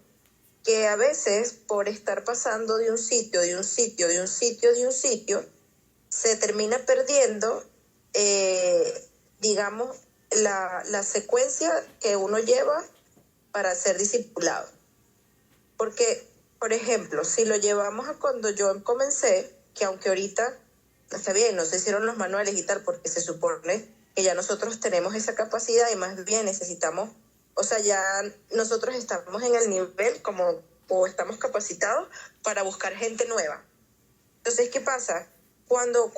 que a veces por estar pasando de un sitio, se termina perdiendo, digamos, la secuencia que uno lleva para ser discipulado. Porque, por ejemplo, si lo llevamos a cuando yo comencé, que aunque ahorita, está bien, no se hicieron los manuales y tal, porque se supone que ya nosotros tenemos esa capacidad y más bien necesitamos, o sea, ya nosotros estamos en el nivel o estamos capacitados para buscar gente nueva. Entonces, ¿qué pasa? Cuando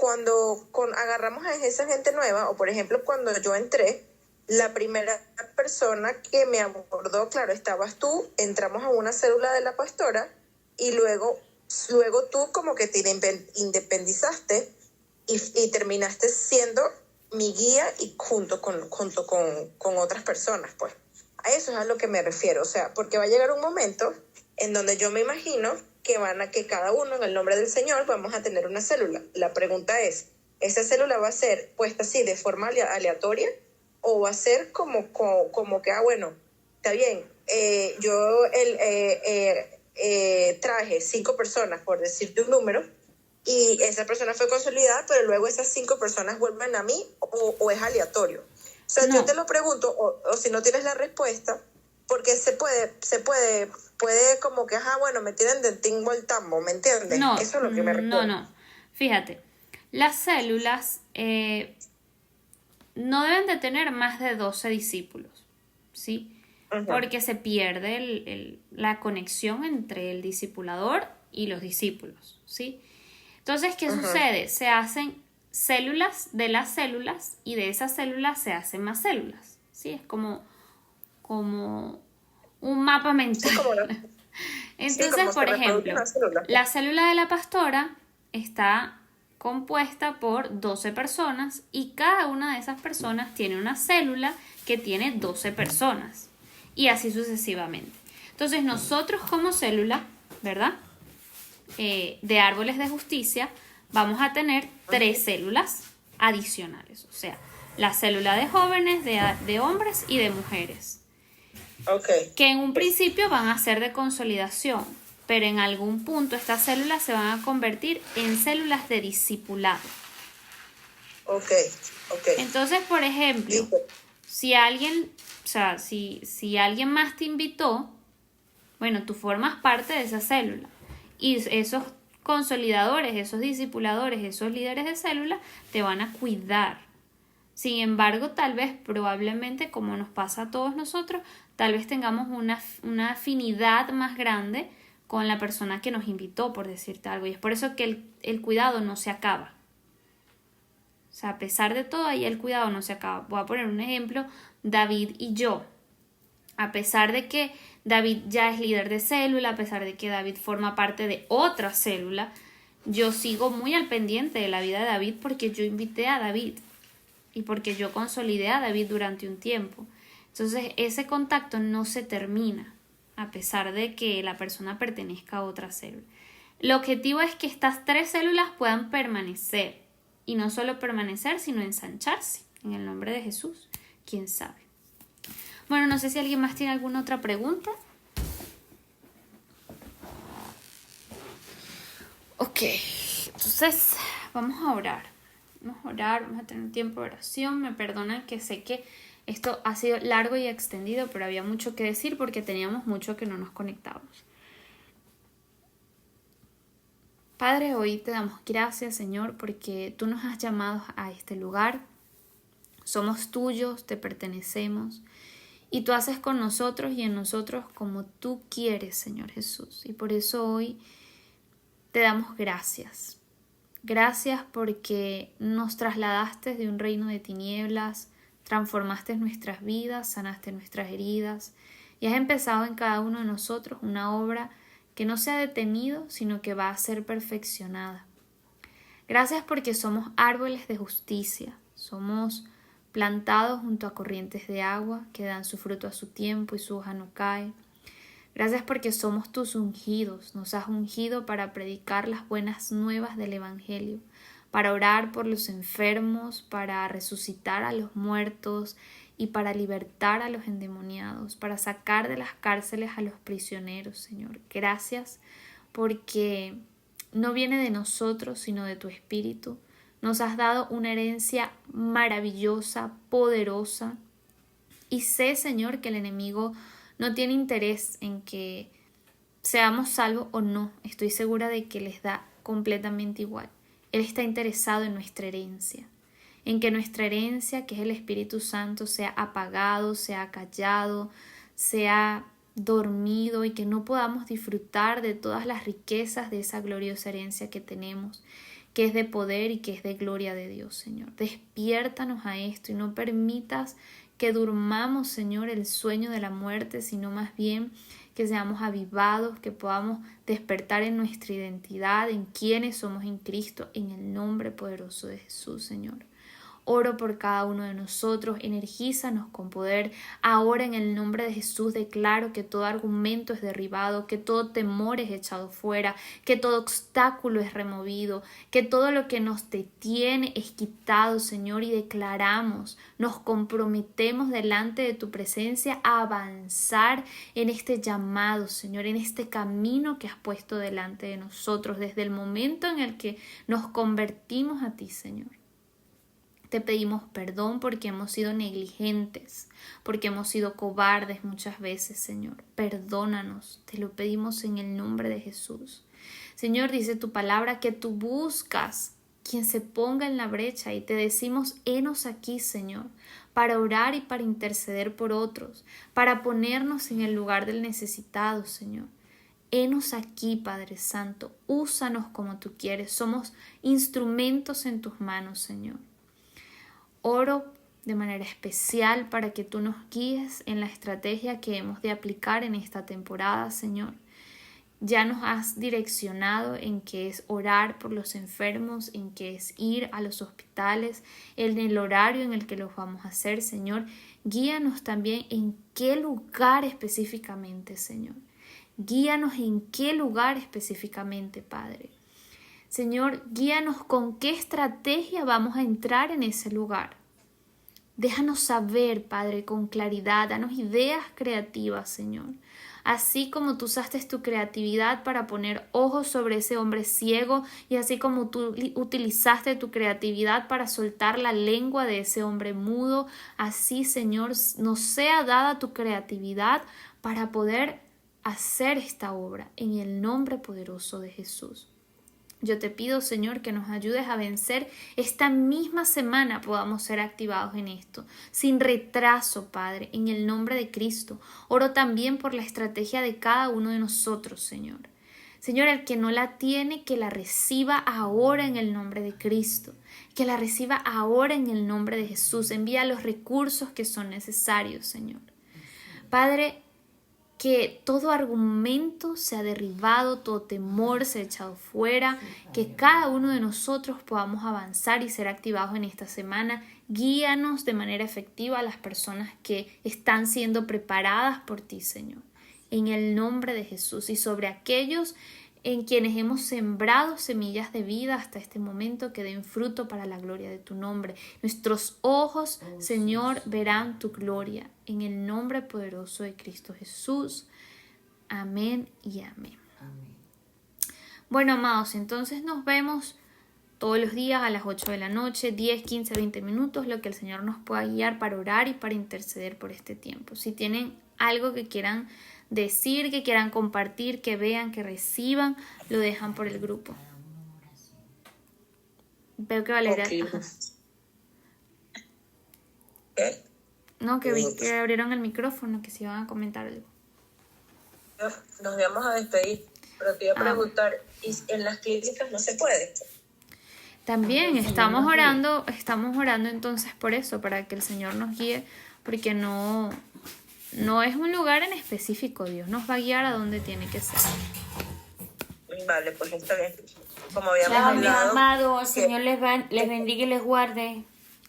agarramos a esa gente nueva, o por ejemplo, cuando yo entré, la primera persona que me abordó, claro, estabas tú, entramos a una célula de la pastora y luego tú como que te independizaste y terminaste siendo mi guía y junto con otras personas, pues. A eso es a lo que me refiero, o sea, porque va a llegar un momento en donde yo me imagino que cada uno en el nombre del Señor vamos a tener una célula. La pregunta es, ¿esa célula va a ser puesta así de forma aleatoria o va a ser como que, bueno, está bien, yo traje 5 personas, por decirte un número, y esa persona fue consolidada, pero luego esas 5 personas vuelven a mí o es aleatorio? O sea, No. yo te lo pregunto, o si no tienes la respuesta, porque se puede como que, bueno, me tienen de tingo al tambo, ¿me entiendes? No, Eso es lo que me refiero. no. Fíjate, las células no deben de tener más de 12 discípulos, ¿sí? Ujú. Porque se pierde la conexión entre el discipulador y los discípulos, ¿sí? Entonces, ¿qué sucede? Se hacen células de las células y de esas células se hacen más células, ¿sí? Es como un mapa mental. Sí, como Entonces, como por se reproduce ejemplo, una célula. la célula de la pastora está compuesta por 12 personas y cada una de esas personas tiene una célula que tiene 12 personas y así sucesivamente. Entonces, nosotros como célula, ¿verdad? De árboles de justicia, vamos a tener 3 células adicionales, o sea, la célula de jóvenes, de hombres y de mujeres, que en un principio van a ser de consolidación, pero en algún punto estas células se van a convertir en células de discipulado. Ok. Entonces, por ejemplo, Listo. si alguien más te invitó, bueno, tú formas parte de esa célula y esos consolidadores, esos discipuladores, esos líderes de célula te van a cuidar. Sin embargo, probablemente, como nos pasa a todos nosotros, tal vez tengamos una afinidad más grande con la persona que nos invitó, por decirte algo. Y es por eso que el cuidado no se acaba. O sea, a pesar de todo, ahí el cuidado no se acaba. Voy a poner un ejemplo, David y yo. A pesar de que David ya es líder de célula, a pesar de que David forma parte de otra célula, yo sigo muy al pendiente de la vida de David porque yo invité a David y porque yo consolidé a David durante un tiempo. Entonces, ese contacto no se termina a pesar de que la persona pertenezca a otra célula. El objetivo es que estas 3 células puedan permanecer y no solo permanecer, sino ensancharse en el nombre de Jesús. ¿Quién sabe? Bueno, no sé si alguien más tiene alguna otra pregunta. Ok, entonces vamos a orar. Vamos a tener tiempo de oración. Me perdonan que sé que esto ha sido largo y extendido, pero había mucho que decir porque teníamos mucho que no nos conectábamos. Padre, hoy te damos gracias, Señor, porque tú nos has llamado a este lugar. Somos tuyos, te pertenecemos. Y tú haces con nosotros y en nosotros como tú quieres, Señor Jesús. Y por eso hoy te damos gracias. Gracias porque nos trasladaste de un reino de tinieblas, transformaste nuestras vidas, sanaste nuestras heridas y has empezado en cada uno de nosotros una obra que no se ha detenido, sino que va a ser perfeccionada. Gracias porque somos árboles de justicia, somos plantados junto a corrientes de agua que dan su fruto a su tiempo y su hoja no cae. Gracias porque somos tus ungidos, nos has ungido para predicar las buenas nuevas del Evangelio, para orar por los enfermos, para resucitar a los muertos y para libertar a los endemoniados, para sacar de las cárceles a los prisioneros, Señor. Gracias porque no viene de nosotros, sino de tu Espíritu. Nos has dado una herencia maravillosa, poderosa. Y sé, Señor, que el enemigo no tiene interés en que seamos salvos o no. Estoy segura de que les da completamente igual. Él está interesado en nuestra herencia, en que nuestra herencia, que es el Espíritu Santo, sea apagado, sea callado, sea dormido y que no podamos disfrutar de todas las riquezas de esa gloriosa herencia que tenemos, que es de poder y que es de gloria de Dios, Señor. Despiértanos a esto y no permitas que durmamos, Señor, el sueño de la muerte, sino más bien que seamos avivados, que podamos despertar en nuestra identidad, en quienes somos en Cristo, en el nombre poderoso de Jesús, Señor. Oro por cada uno de nosotros, energízanos con poder. Ahora en el nombre de Jesús declaro que todo argumento es derribado, que todo temor es echado fuera, que todo obstáculo es removido, que todo lo que nos detiene es quitado, Señor, y declaramos, nos comprometemos delante de tu presencia a avanzar en este llamado, Señor, en este camino que has puesto delante de nosotros desde el momento en el que nos convertimos a ti, Señor. Te pedimos perdón porque hemos sido negligentes, porque hemos sido cobardes muchas veces, Señor. Perdónanos, te lo pedimos en el nombre de Jesús. Señor, dice tu palabra que tú buscas quien se ponga en la brecha y te decimos, henos aquí, Señor, para orar y para interceder por otros, para ponernos en el lugar del necesitado, Señor. Henos aquí, Padre Santo, úsanos como tú quieres, somos instrumentos en tus manos, Señor. Oro de manera especial para que tú nos guíes en la estrategia que hemos de aplicar en esta temporada, Señor. Ya nos has direccionado en qué es orar por los enfermos, en qué es ir a los hospitales, en el horario en el que los vamos a hacer, Señor. Guíanos también en qué lugar específicamente, Señor. Guíanos en qué lugar específicamente, Padre. Señor, guíanos con qué estrategia vamos a entrar en ese lugar. Déjanos saber, Padre, con claridad, danos ideas creativas, Señor. Así como tú usaste tu creatividad para poner ojos sobre ese hombre ciego y así como tú utilizaste tu creatividad para soltar la lengua de ese hombre mudo, así, Señor, nos sea dada tu creatividad para poder hacer esta obra en el nombre poderoso de Jesús. Yo te pido, Señor, que nos ayudes a vencer esta misma semana, podamos ser activados en esto, sin retraso, Padre, en el nombre de Cristo. Oro también por la estrategia de cada uno de nosotros, Señor. Señor, el que no la tiene, que la reciba ahora en el nombre de Cristo, que la reciba ahora en el nombre de Jesús. Envía los recursos que son necesarios, Señor. Padre, que todo argumento sea derribado, todo temor sea echado fuera, que cada uno de nosotros podamos avanzar y ser activados en esta semana. Guíanos de manera efectiva a las personas que están siendo preparadas por ti, Señor, en el nombre de Jesús, y sobre aquellos en quienes hemos sembrado semillas de vida hasta este momento, que den fruto para la gloria de tu nombre. Nuestros ojos, Señor, verán tu gloria en el nombre poderoso de Cristo Jesús. Amén y amén. Bueno, amados, entonces nos vemos todos los días a las 8 de la noche, 10, 15, 20 minutos, lo que el Señor nos pueda guiar para orar y para interceder por este tiempo. Si tienen algo que quieran decir, que quieran compartir, que vean, que reciban, lo dejan por el grupo. Veo que Valeria... Okay. No, que vi que abrieron el micrófono, que se iban a comentar algo. Nos vamos a despedir, pero te iba a preguntar, ¿y en las clínicas no se puede? También estamos orando entonces por eso, para que el Señor nos guíe, porque no es un lugar en específico. Dios nos va a guiar a donde tiene que ser. Vale, pues está bien. Como habíamos Chao, mis hablado. amados. El Señor les bendiga y les guarde.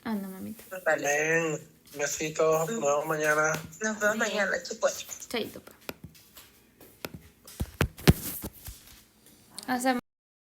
Anda, mamita. Vale. Amén. Besitos. Nos vemos mañana. Nos vemos mañana, chicos. Chaito, pa. Hacemos